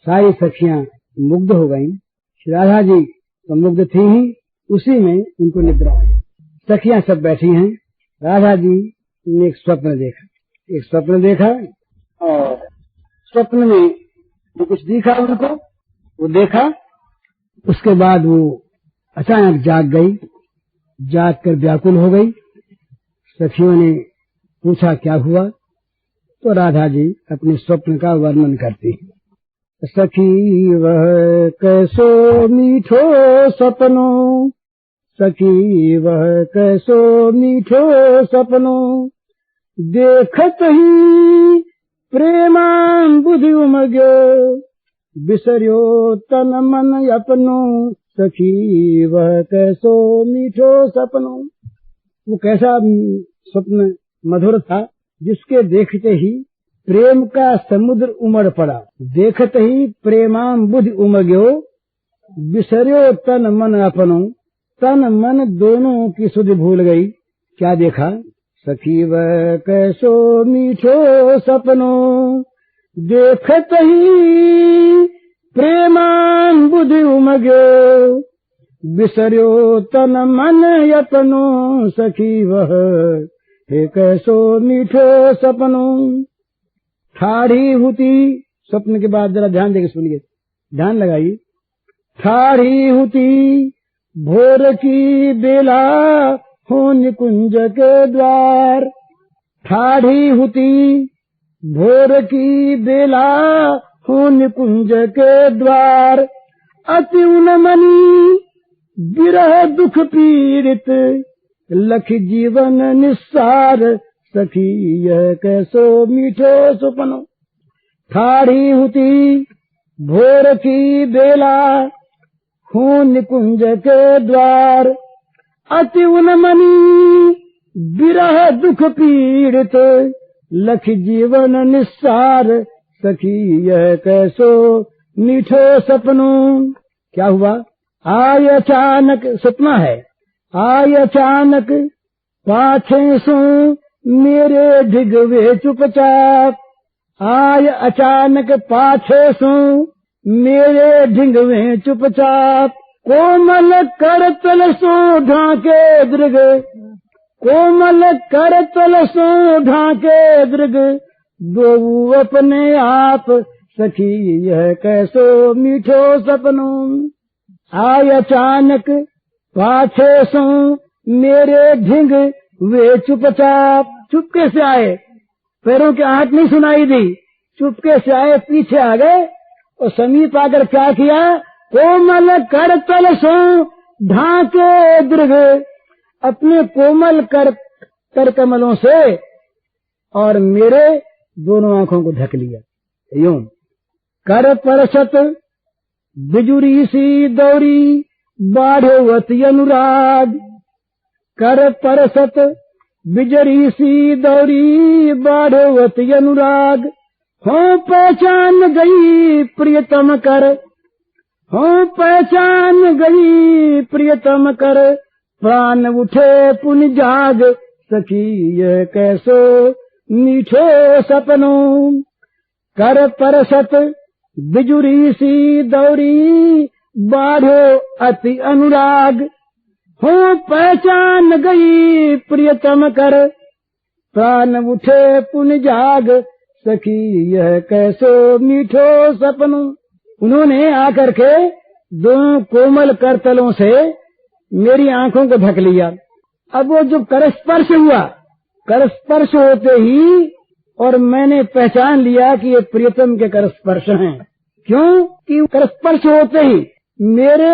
सारी सखियां मुग्ध हो गईं। श्री राधा जी तो मुग्ध थी ही, उसी में उनको निद्रा आ गई। सखियां सब बैठी हैं। राधा जी ने एक स्वप्न देखा और स्वप्न में जो कुछ दिखा उनको वो देखा। उसके बाद वो अचानक जाग गई, जाग कर व्याकुल हो गई। सखियों ने पूछा क्या हुआ, तो राधा जी अपने स्वप्न का वर्णन करती हैं। सखी वह कैसो मीठो सपनो, सखी वह कैसो मीठो सपनो, देखत ही प्रेमांबुधि उमग्यो, बिसर्यो तन मन अपनो, सखी वह कैसो मीठो सपनो। वो कैसा स्वप्न मधुर था जिसके देखते ही प्रेम का समुद्र उमड़ पड़ा। देखते ही प्रेमांबुधि उमग्यो, बिसर्यो तन मन अपनो, तन मन दोनों की सुध भूल गई। क्या देखा, सखी वह कैसो मीठो सपनो, देखत ही प्रेमांबुधि उमग्यो, बिसर्यो तन मन अपनो, सखी वह हे कैसो मीठो सपनो। ठाढ़ी हुती, स्वप्न के बाद जरा ध्यान देकर सुनिए, ध्यान लगाइए। ठाढ़ी हुती भोर की बेला हो निकुंज के द्वार, ठाढ़ी हुती भोर की बेला हो निकुंज के द्वार, अति उन्मनी विरह दुख पीड़ित, लख जीवन निस्सार, सखी यह कैसो मीठो सपनो। ठाढ़ी हुती भोर की बेला हो निकुंज के द्वार, अति उन्मनी विरह दुख पीड़ित, लख जीवन निस्सार, सखी यह कैसो मीठो सपनो। क्या हुआ, आय अचानक, सपना है, आय अचानक पाछे सो मेरे ढिगवे चुपचाप, आय अचानक पाछे सो मेरे ढिगवे चुपचाप, कोमल करतल सो ढाके दृग, कोमल करतल सो ढाके दृग, दो अपने आप, सखी यह कैसो मीठो सपनो। आय अचानक पाछे सो मेरे ढिंग वे चुपचाप, चुपके से आए, पैरों की आहट नहीं सुनाई दी, चुपके से आए, पीछे आ गए और समीप आकर क्या किया, कोमल करतल सो ढाके दृग, अपने कोमल कर कमलों से और मेरे दोनों आंखों को ढक लिया। यूं कर परसत बिजुरी सी दौरी, बाढ़ोवती अनुराग, कर परसत बिजरी सी दौरी, बाढ़ोवती अनुराग, हो पहचान गई प्रियतम कर, हो पहचान गई प्रियतम कर, प्राण उठे पुन जाग, सखी यह कैसो मीठो सपनो। कर परसत बिजुरी सी दौरी, बाढ़ो अति अनुराग, हो पहचान गई प्रियतम कर, प्राण उठे पुन जाग, सखी यह कैसो मीठो सपनो। उन्होंने आकर के दो कोमल करतलों से मेरी आंखों को ढक लिया। अब वो जो करस्पर्श हुआ, करस्पर्श होते ही और मैंने पहचान लिया कि ये प्रियतम के करस्पर्श हैं। क्यों कि करस्पर्श होते ही मेरे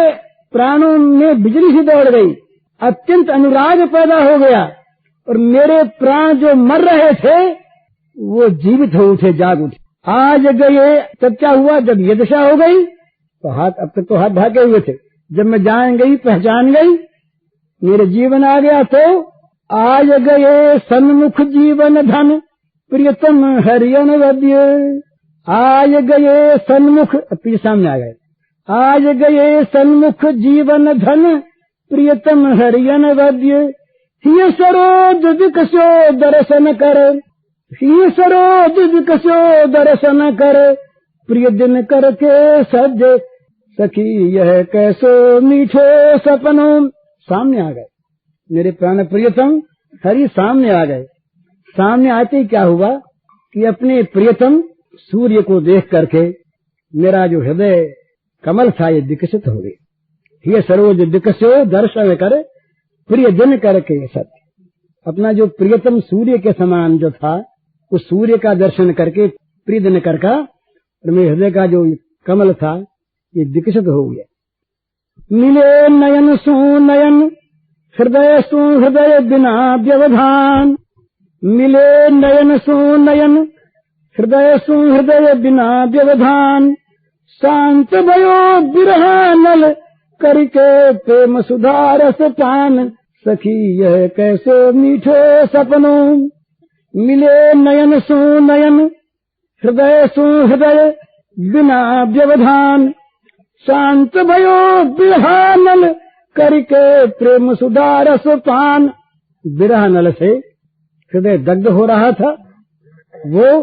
प्राणों में बिजली सी दौड़ गई, अत्यंत अनुराग पैदा हो गया और मेरे प्राण जो मर रहे थे वो जीवित हो उठे, जाग उठे। आज गए, तब क्या हुआ, जब ये दशा हो गई तो हाथ, अब तक तो हाथ ढाके हुए थे, जब मैं जान गई, पहचान गई, मेरे जीवन आ गया, तो आज गए सन्मुख जीवन धन, प्रियतम हरियन वद्य, आज गए सन्मुख, पीछे सामने आ गए, आज गए सन्मुख जीवन धन, प्रियतम हरियन वद्य, ही सरोज विकसो दर्शन कर, ही सरोज विकसो दर्शन कर, प्रिय दिन करके सजे, सखी यह कैसे मीठे सपनों। सामने आ गए मेरे प्राण प्रियतम हरि, सामने आ गए। सामने आते ही क्या हुआ कि अपने प्रियतम सूर्य को देख करके मेरा जो हृदय कमल था ये विकसित हो गया। ये सरोज विकस्यो दर्शन कर प्रिय दिन करके सत्य। अपना जो प्रियतम सूर्य के समान जो था उस सूर्य का दर्शन करके प्रिय दिन कर का मेरे हृदय का जो कमल था ये विकसित हो गया। मिले नयन सु नयन हृदय सु हृदय बिना व्यवधान, मिले नयन सु नयन हृदय सु हृदय बिना व्यवधान, शांत भयो बिरहा नल करके प्रेम सुधा रस पान, सखी यह कैसे मीठे सपनों। मिले नयन सु नयन हृदय सु हृदय बिना व्यवधान, शांत भयो बिरहा नल करके प्रेम सुधा रस पान। बिरहा नल से हृदय दग्ध हो रहा था, वो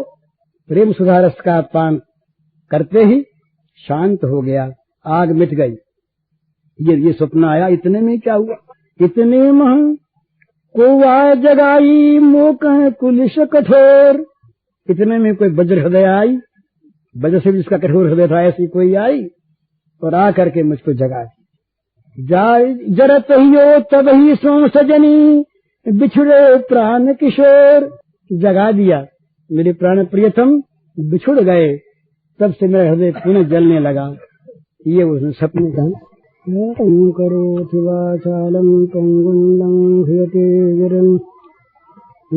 प्रेम सुधा रस का पान करते ही शांत हो गया, आग मिट गई। ये स्वप्न आया। इतने में क्या हुआ, इतने में कोवा जगाई मोक कुलिश कठोर। इतने में कोई वज्र हृदय आई, वज्र से जिसका कठोर हृदय था ऐसी कोई आई और आ करके मुझको जगा जाय। जरत हियो तब ही सो सजनी बिछुड़े प्राण किशोर। जगा दिया, मेरे प्राण प्रियतम बिछुड़ गए, तब से मेरा हृदय पुनः जलने लगा। ये उसने सपने का करोति वाचालं पंगुं ह्यते गिरिं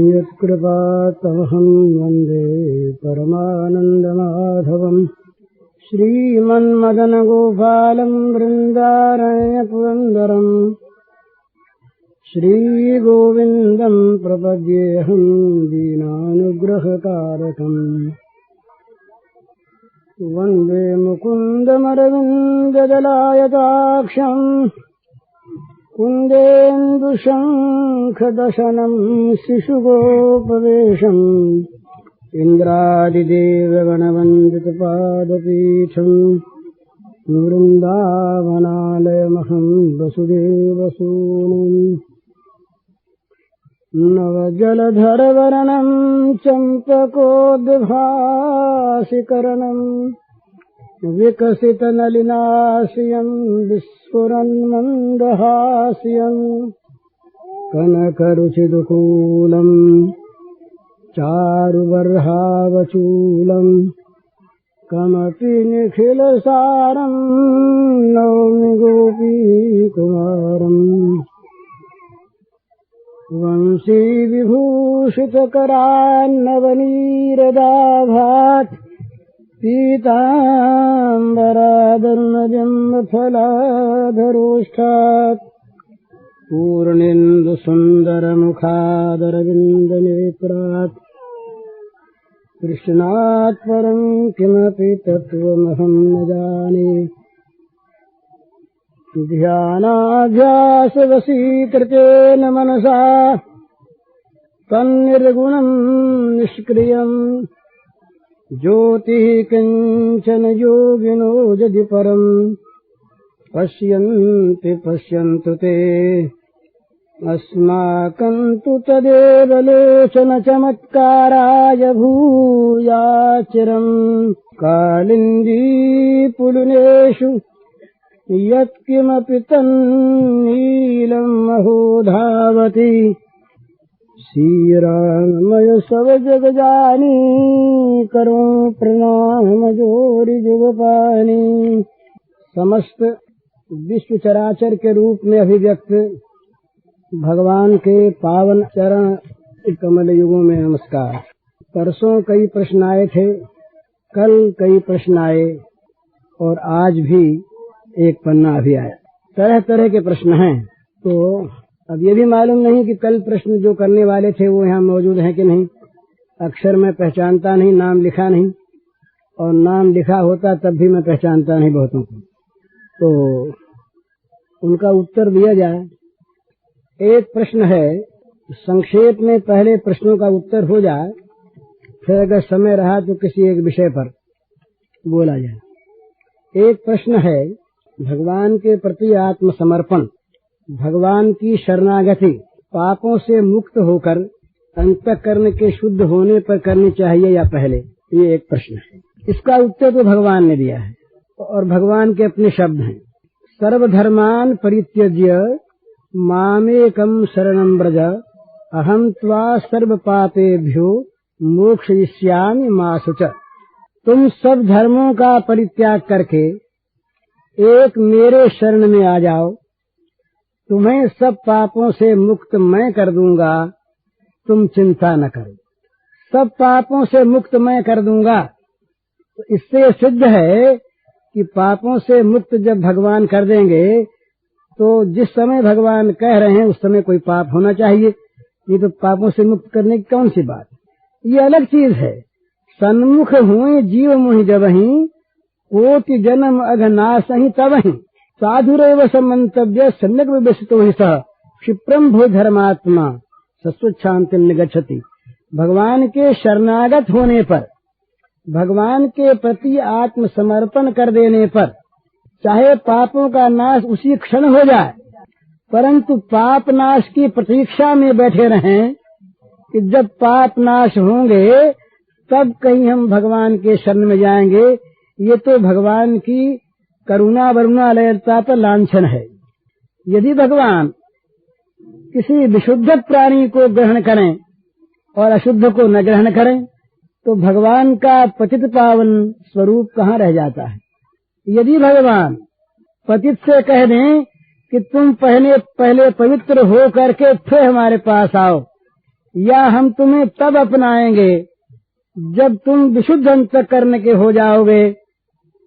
यत्कृपातमहं वन्दे परमानन्दमाधवम्। श्रीमन्मदन गोपालं वृन्दारण्य पुरन्दरम् श्रीगोविन्दं प्रपद्येऽहं दीनानुग्रहकारकम्। वन्दे मुकुन्दमरविन्ददलायताक्षम् कुन्देन्दुशङ्खदशनं शिशुगोपवेशम् इन्द्रादिदेवगणवन्दितपादपीठम् वृन्दावनालयमहं वसुदेवसूनुम्। नवजलधरवर्णं चम्पकोद्भासिकरणं विकसितनलिनाश्रियं विस्फुरन्मन्दहास्यं कनकरुचिदुकूलं चारुबर्हावचूलं कमपि निखिलसारं नौमि गोपीकुमारम्। वंशी विभूषितकरान्नवनीरदाभात् पीताम्बरादर्णजम्बफलाधरोष्ठात् पूर्णेन्दुसुन्दरमुखादरविन्दनेत्रात् कृष्णात् परं किमपि तत्त्वमहं न जाने। ध्यानाभ्यासवशीकृतेन मनसा तन्निर्गुणं निष्क्रियम् ज्योतिः किञ्चन योगिनो यदि परम् पश्यन्ति पश्यन्तु ते अस्माकं तु तदेव लोचन चमत्काराय भूयाचिरम्। कालिन्दी पुलुनेषु यत्किमपि तन्नीलम् अहो धावति श्रीराममय सब जग जानी करो प्रणाम जोरि जुगपानी। समस्त विश्व चराचर के रूप में अभिव्यक्त भगवान के पावन चरण कमल युगों में नमस्कार। परसों कई प्रश्न आए थे, कल कई प्रश्न आए और आज भी एक पन्ना अभी आया। तरह तरह के प्रश्न हैं। तो अब ये भी मालूम नहीं कि कल प्रश्न जो करने वाले थे वो यहाँ मौजूद हैं कि नहीं। अक्षर मैं पहचानता नहीं, नाम लिखा नहीं, और नाम लिखा होता तब भी मैं पहचानता नहीं बहुतों को। तो उनका उत्तर दिया जाए। एक प्रश्न है, संक्षेप में पहले प्रश्नों का उत्तर हो जाए, फिर अगर समय रहा तो किसी एक विषय पर बोला जाए। एक प्रश्न है भगवान के प्रति आत्मसमर्पण, भगवान की शरणागति पापों से मुक्त होकर अंतःकरण के शुद्ध होने पर करनी चाहिए या पहले, ये एक प्रश्न है। इसका उत्तर तो भगवान ने दिया है और भगवान के अपने शब्द हैं। सर्वधर्मान परित्यज्य मामेकं शरणं व्रज अहं त्वा सर्व पापेभ्यो मोक्षयिष्यामि मा शुच। तुम सब धर्मों का परित्याग करके एक मेरे शरण में आ जाओ, तुम्हें सब पापों से मुक्त मैं कर दूंगा, तुम चिंता न करो। सब पापों से मुक्त मैं कर दूंगा। तो इससे सिद्ध है कि पापों से मुक्त जब भगवान कर देंगे तो जिस समय भगवान कह रहे हैं उस समय कोई पाप होना चाहिए। ये तो पापों से मुक्त करने की कौन सी बात, ये अलग चीज है। सन्मुख हुए जीव मुहि जबहि कोटि जन्म अघनाशहि तबहि साधुरेव समन्तव्य सम्यक विवेशितो हि सः क्षिप्रम भो धर्मात्मा सस्वच्छान्तिं निगच्छति। भगवान के शरणागत होने पर, भगवान के प्रति आत्मसमर्पण कर देने पर चाहे पापों का नाश उसी क्षण हो जाए, परंतु पाप नाश की प्रतीक्षा में बैठे रहें कि जब पाप नाश होंगे तब कहीं हम भगवान के शरण में जाएंगे। ये तो भगवान की करुणा वरुणालयता पर लांछन है। यदि भगवान किसी विशुद्ध प्राणी को ग्रहण करें और अशुद्ध को न ग्रहण करें तो भगवान का पतित पावन स्वरूप कहाँ रह जाता है। यदि भगवान पतित से कह दें कि तुम पहले पवित्र हो करके फिर हमारे पास आओ, या हम तुम्हें तब अपनाएंगे जब तुम विशुद्ध अंतःकरण के हो जाओगे,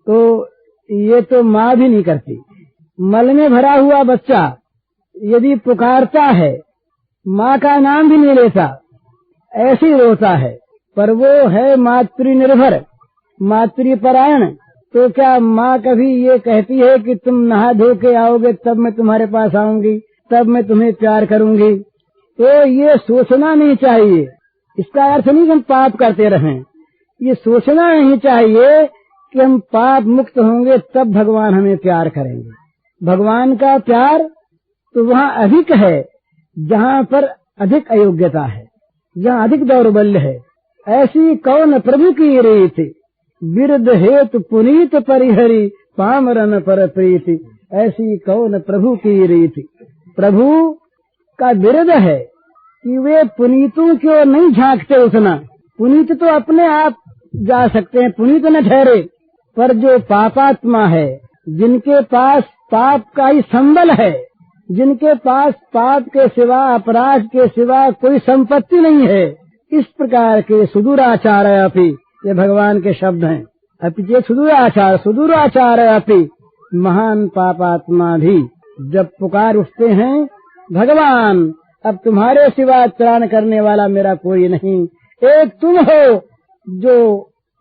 तो ये तो माँ भी नहीं करती। मल में भरा हुआ बच्चा यदि पुकारता है, माँ का नाम भी नहीं लेता, ऐसे ही रोता है, पर वो है मातृनिर्भर, मातृपरायण। तो क्या माँ कभी ये कहती है कि तुम नहा धो के आओगे तब मैं तुम्हारे पास आऊंगी, तब मैं तुम्हें प्यार करूंगी? तो ये सोचना नहीं चाहिए। इसका अर्थ नहीं कि हम पाप करते रहें, ये सोचना नहीं चाहिए कि हम पाप मुक्त होंगे तब भगवान हमें प्यार करेंगे। भगवान का प्यार तो वहाँ अधिक है जहाँ पर अधिक अयोग्यता है, जहाँ अधिक दौर्बल्य है। ऐसी कौन प्रभु की रीति बिरद हेतु पुनीत परिहरी पामरन पर प्रीति। ऐसी कौन प्रभु की रीति। प्रभु का बिरद है कि वे पुनीतों की ओर नहीं झांकते उतना। पुनीत तो अपने आप जा सकते हैं, पुनीत न ठहरे, पर जो पापात्मा है, जिनके पास पाप का ही संबल है, जिनके पास पाप के सिवा, अपराध के सिवा कोई संपत्ति नहीं है, इस प्रकार के सुदूराचार अपि, ये भगवान के शब्द हैं। अपि ये सुदूराचार अपि महान पापात्मा भी जब पुकार उठते हैं, भगवान अब तुम्हारे सिवा त्राण करने वाला मेरा कोई नहीं, एक तुम हो जो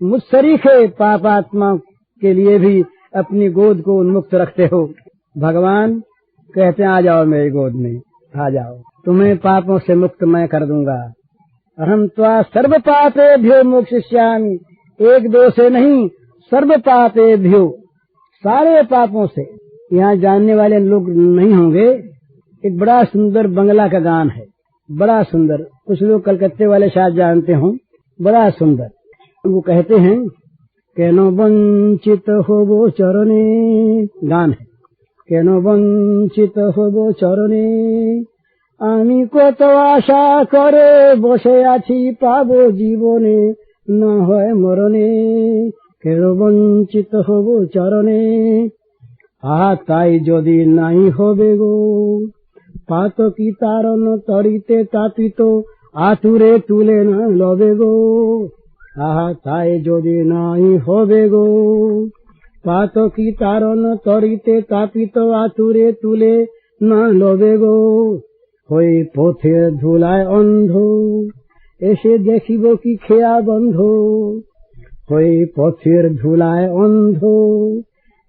मुझसरीखे पापात्मा के लिए भी अपनी गोद को उन्मुक्त रखते हो। भगवान कहते हैं आ जाओ मेरी गोद में, आ जाओ, तुम्हें पापों से मुक्त मैं कर दूंगा। अहं त्वा सर्व पापेभ्यो मोक्षयिष्यामि। एक दो से नहीं, सर्व पापेभ्यो, सारे पापों से। यहाँ जानने वाले लोग नहीं होंगे, एक बड़ा सुंदर बंगला का गान है, बड़ा सुंदर। कुछ लोग कलकत्ते वाले शायद जानते हों, बड़ा सुंदर। वो कहते हैं केनो वंचित होबो चरणे, गान है, केनो वंचित होबो चरणे আমি কত আশা করে বসে আছি পাবো জীবনে না হয় মরণে কেন বঞ্চিত হব চরণে তাই যদি নাই হবে গো পাতকি তারণ তরিতে তাপিত আতুরে তুলে না লবে গো তাই যদি নাই হবে গো পাতকি তারণ তরিতে তাপিত আতুরে তুলে না লবে গো হয়ে পথের ধুলায় অন্ধ এসে দেখিব কি খেয়া বন্ধ হয়ে পথের ধুলায় অন্ধ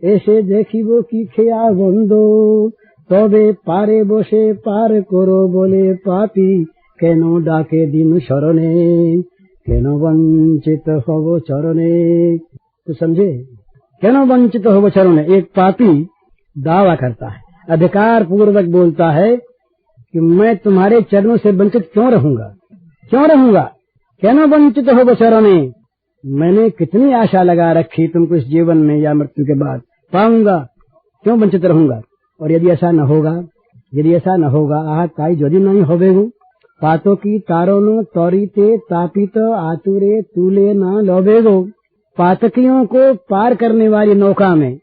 এসে দেখিব কি খেয়া বন্ধ তবে পারে বসে পার করো বলে পাপী কেন ডাকে দিন শরণে কেন বঞ্চিত হব চরণে। तो समझे, क्यों वंचित हो बचरों ने। एक पापी दावा करता है, अधिकार पूर्वक बोलता है कि मैं तुम्हारे चरणों से वंचित क्यों रहूंगा, क्यों वंचित हो बचरों ने। मैंने कितनी आशा लगा रखी तुमको इस जीवन में या मृत्यु के बाद पाऊंगा, क्यों वंचित रहूंगा। और यदि ऐसा न होगा आह ताई यदि नहीं होवेगो पातो की तारोनो तौरीते तापित आतुरे तूले ना लोबेगो। पातकियों को पार करने वाली नौका में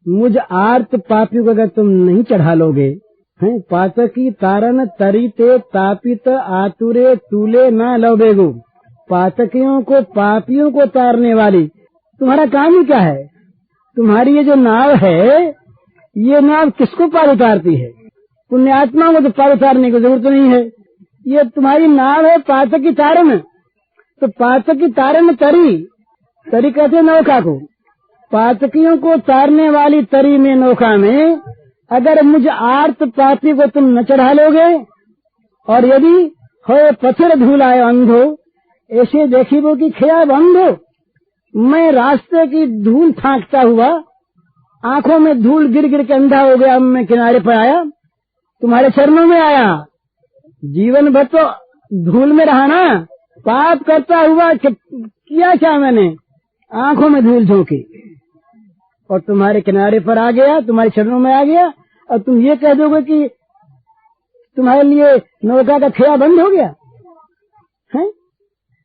मुझ आर्त पापियों को अगर तुम नहीं चढ़ा लोगे, हैं, पातकी तारन तरीते तापित आतुरे तूले ना लोबेगो। पातकियों को पापियों को तारने वाली तुम्हारा काम ही क्या है। तुम्हारी ये जो नाव है, ये नाव किसको पार उतारती है। पुण्यात्मा को तो पार उतारने की जरूरत नहीं है। ये तुम्हारी नाव है पातकी तारन, तो पातकी तारन तरी कहते नौका को। पातकियों को तारने वाली तरी में नौका में अगर मुझ आर्त पापी को तुम न चढ़ा लोगे, और यदि होए पत्थर धूलाए अंधो ऐसे देखिबो कि खया बंधो। मैं रास्ते की धूल फांकता हुआ, आंखों में धूल गिर गिर के अंधा हो गया, मैं किनारे पर आया, तुम्हारे चरणों में आया। जीवन भर तो धूल में रहा ना, पाप करता हुआ किया क्या मैंने, आंखों में धूल झोंकी और तुम्हारे किनारे पर आ गया, तुम्हारे चरणों में आ गया। और तुम ये कह दोगे कि तुम्हारे लिए नौका का खया बंद हो गया है।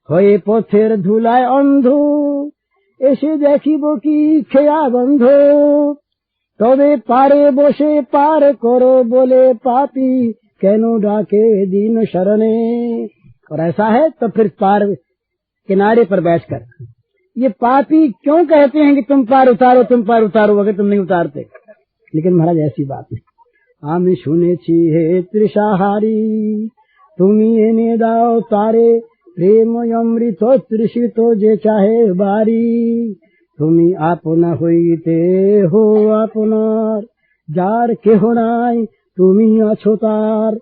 होए पोथेर धूलाए अंधो ऐसे देखिबो की खया बंधो। तबे पारे बोसे पार करो बोले पापी कैनो डाके दीन शरणे। और ऐसा है तो फिर पार किनारे पर बैठकर ये पापी क्यों कहते हैं कि तुम पार उतारो, अगर तुम नहीं उतारते। लेकिन महाराज ऐसी बात नहीं। आमी सुने हे त्रिशाहारी तुमी एने दाओ तारे प्रेम अमृत तृषित जे चाहे बारी। तुमी आपना हईते हो आपनार जार केह नाई तुमी आछो तार।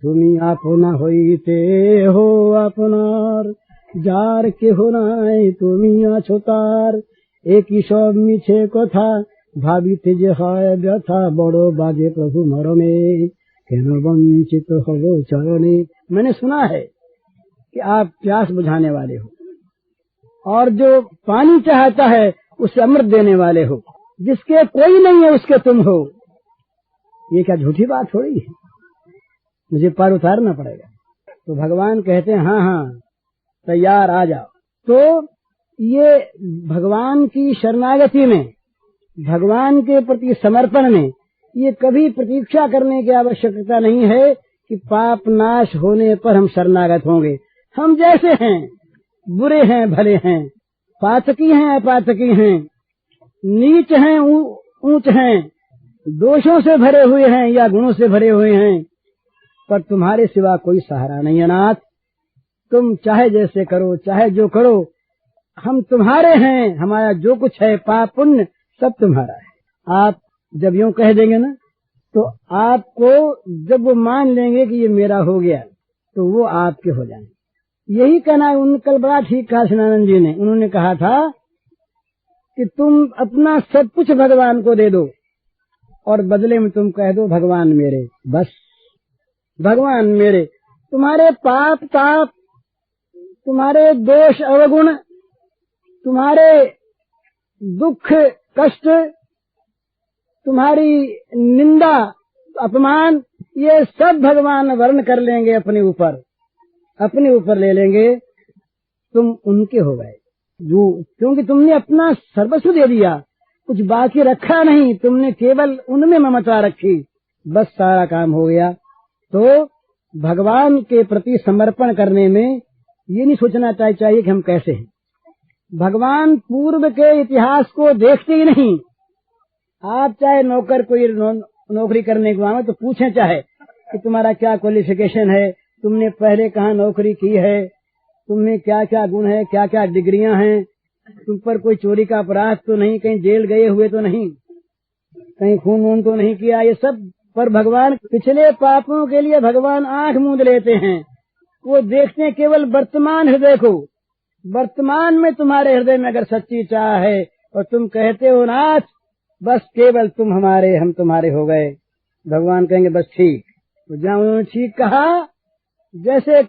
तुमी आपना हईते हो आपनार जार केह नाई तुमी आछो तार। एक सब मिछे कथा भाविते जे हय व्यथा बड़ो बाजे प्रभु मरणे केन वंचित हो चरणे। मैंने सुना है कि आप प्यास बुझाने वाले हो और जो पानी चाहता है उसे अमृत देने वाले हो, जिसके कोई नहीं है उसके तुम हो। ये क्या झूठी बात थोड़ी है, मुझे पार उतारना पड़ेगा। तो भगवान कहते हैं हाँ तैयार आ जाओ। तो ये भगवान की शरणागति में, भगवान के प्रति समर्पण में ये कभी प्रतीक्षा करने की आवश्यकता नहीं है कि पाप नाश होने पर हम शरणागत होंगे। हम जैसे हैं, बुरे हैं भले हैं, पातकी हैं अपातकी हैं, नीच हैं ऊंच हैं, दोषों से भरे हुए हैं या गुणों से भरे हुए हैं, पर तुम्हारे सिवा कोई सहारा नहीं। अनाथ तुम चाहे जैसे करो, चाहे जो करो, हम तुम्हारे हैं। हमारा जो कुछ है पाप पुण्य सब तुम्हारा है। आप जब यूं कह देंगे ना, तो आपको जब वो मान लेंगे कि ये मेरा हो गया, तो वो आपके हो जाएंगे। यही कहना उन कल बड़ा ठीक कहा सनानंद जी ने। उन्होंने कहा था कि तुम अपना सब कुछ भगवान को दे दो और बदले में तुम कह दो भगवान मेरे, बस भगवान मेरे। तुम्हारे पाप ताप, तुम्हारे दोष अवगुण, तुम्हारे दुख कष्ट, तुम्हारी निंदा अपमान, ये सब भगवान वर्ण कर लेंगे अपने ऊपर ले लेंगे। तुम उनके हो गए, क्योंकि तुमने अपना सर्वस्व दे दिया, कुछ बाकी रखा नहीं, तुमने केवल उनमें ममता रखी, बस सारा काम हो गया। तो भगवान के प्रति समर्पण करने में ये नहीं सोचना चाहिए कि हम कैसे हैं। भगवान पूर्व के इतिहास को देखते ही नहीं। आप चाहे नौकर कोई नौकरी करने को आए तो पूछें चाहे कि तुम्हारा क्या क्वालिफिकेशन है, तुमने पहले कहाँ नौकरी की है, तुम्हें क्या क्या गुण है, क्या क्या डिग्रियां हैं, तुम पर कोई चोरी का अपराध तो नहीं, कहीं जेल गए हुए तो नहीं, कहीं खून वून तो नहीं किया, ये सब। पर भगवान पिछले पापों के लिए भगवान आंख मूंद लेते हैं। वो देखते हैं केवल वर्तमान हृदय को। वर्तमान में तुम्हारे हृदय में अगर सच्ची चाह है और तुम कहते हो नाथ बस केवल तुम हमारे हम तुम्हारे हो गए। भगवान कहेंगे बस ठीक। तो जहाँ उन्होंने ठीक कहा, जैसे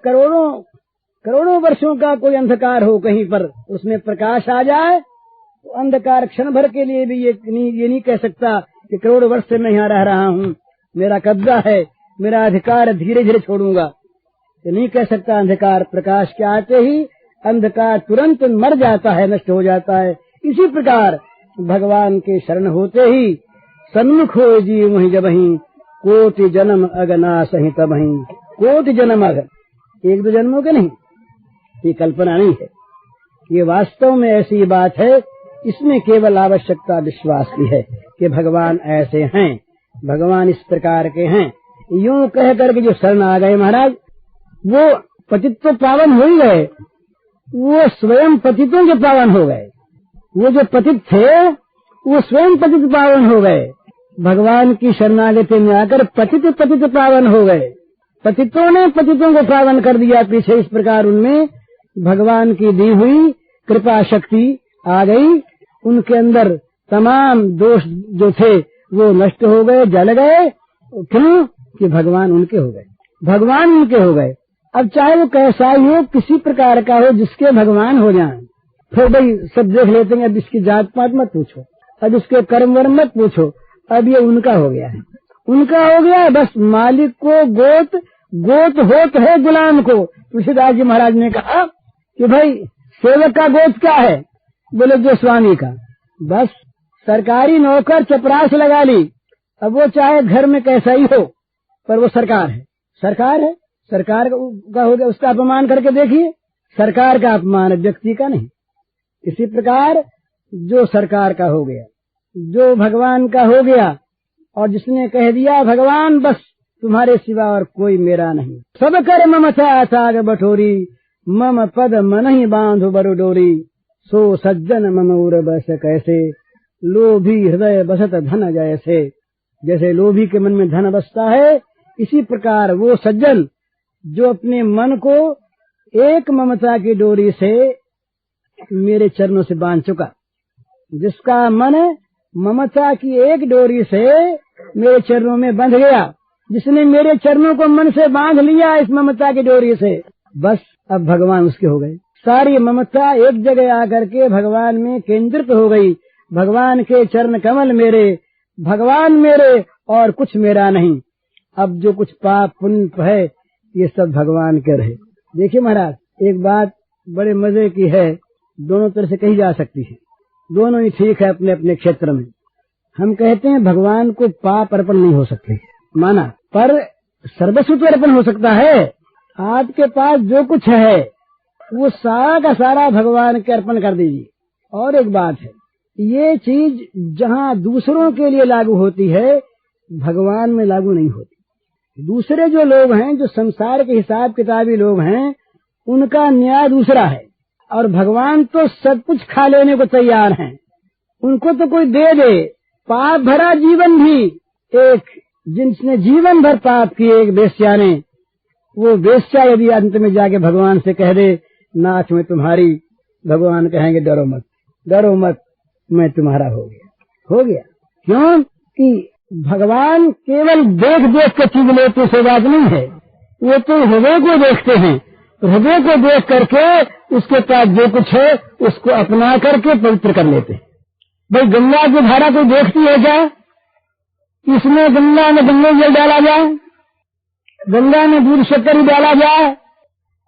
करोड़ों वर्षों का कोई अंधकार हो कहीं पर, उसमें प्रकाश आ जाए तो अंधकार क्षण भर के लिए भी ये नहीं कह सकता कि करोड़ों वर्ष से मैं यहाँ रह रहा हूँ, मेरा कब्जा है, मेरा अधिकार धीरे धीरे छोड़ूंगा, ये नहीं कह सकता। अंधकार प्रकाश के आते ही अंधकार तुरंत मर जाता है, नष्ट हो जाता है। इसी प्रकार भगवान के शरण होते ही सन्मुख हो जी वही जबही, कोटि जन्म अगना सही तबही। कोटि जन्म अग, एक दो जन्मों के नहीं, ये कल्पना नहीं है, ये वास्तव में ऐसी बात है। इसमें केवल आवश्यकता विश्वास की है कि भगवान ऐसे हैं, भगवान इस प्रकार के हैं। यूं कह करके जो शरण आ गए महाराज, वो पतित तो पावन हो ही गए, वो स्वयं पतितों के पावन हो गए। वो जो पतित थे वो स्वयं पतित पावन हो गए। भगवान की शरणागति में आकर पतित पावन हो गए। पतितों ने पतितों को पावन कर दिया पीछे। इस प्रकार उनमें भगवान की दी हुई कृपा शक्ति आ गई। उनके अंदर तमाम दोष जो थे वो नष्ट हो गए, जल गए। क्यों? कि भगवान उनके हो गए, भगवान उनके हो गए। अब चाहे वो कैसा ही हो, किसी प्रकार का हो, जिसके भगवान हो जाएं। फिर भाई सब देख लेते हैं, अब इसकी जात पात मत पूछो, अब इसके कर्म वर्म मत पूछो, अब ये उनका हो गया है, उनका हो गया। बस मालिक को गोत होत है गुलाम को। तुलसीदास जी महाराज ने कहा कि भाई सेवक का गोत क्या है? बोले जो स्वामी का। बस सरकारी नौकर चपरास लगा ली, अब वो चाहे घर में कैसा ही हो, पर वो सरकार है, सरकार है, सरकार का हो गया। उसका अपमान करके देखिए, सरकार का अपमान, व्यक्ति का नहीं। इसी प्रकार जो सरकार का हो गया, जो भगवान का हो गया, और जिसने कह दिया भगवान बस तुम्हारे सिवा और कोई मेरा नहीं, सब कर ममता साग बठोरी, मम पद मन ही बांधो बरु डोरी, सो सज्जन मम उर बस कैसे, लोभी हृदय बसत धन जैसे। जैसे लोभी के मन में धन बसता है, इसी प्रकार वो सज्जन जो अपने मन को एक ममता की डोरी से मेरे चरणों से बांध चुका, जिसका मन ममता की एक डोरी से मेरे चरणों में बंध गया, जिसने मेरे चरणों को मन से बांध लिया इस ममता की डोरी से, बस अब भगवान उसके हो गए। सारी ममता एक जगह आकर के भगवान में केंद्रित हो गई। भगवान के चरण कमल मेरे, भगवान मेरे और कुछ मेरा नहीं। अब जो कुछ पाप पुण्य है ये सब भगवान के रहे। देखिए महाराज, एक बात बड़े मजे की है, दोनों तरह से कही जा सकती है, दोनों ही ठीक है अपने अपने क्षेत्र में। हम कहते हैं भगवान को पाप अर्पण नहीं हो सकते, माना, पर सर्वस्व तो अर्पण हो सकता है। आपके पास जो कुछ है वो सारा का सारा भगवान के अर्पण कर दीजिए। और एक बात है, ये चीज जहाँ दूसरों के लिए लागू होती है, भगवान में लागू नहीं होती। दूसरे जो लोग हैं, जो संसार के हिसाब किताबी लोग हैं, उनका न्याय दूसरा है, और भगवान तो सब कुछ खा लेने को तैयार हैं। उनको तो कोई दे दे। पाप भरा जीवन भी, एक जिसने जीवन भर पाप किए, एक वेश्या ने, वो वेश्या यदि अंत में जाके भगवान से कह दे नाथ मैं तुम्हारी, भगवान कहेंगे डरो मत, डरो मत, मैं तुम्हारा हो गया, हो गया। क्यों? कि भगवान केवल देख देख के चीज लेते से बात नहीं है, वो तो हृदय को देखते हैं। हृदय को देख करके उसके पास जो कुछ है उसको अपना करके पवित्र कर लेते हैं। भाई गंगा की धारा कोई देखती है क्या? इसमें गंगा में गंगा जल डाला जाए, गंगा में दूध शक्कर ही डाला जाए,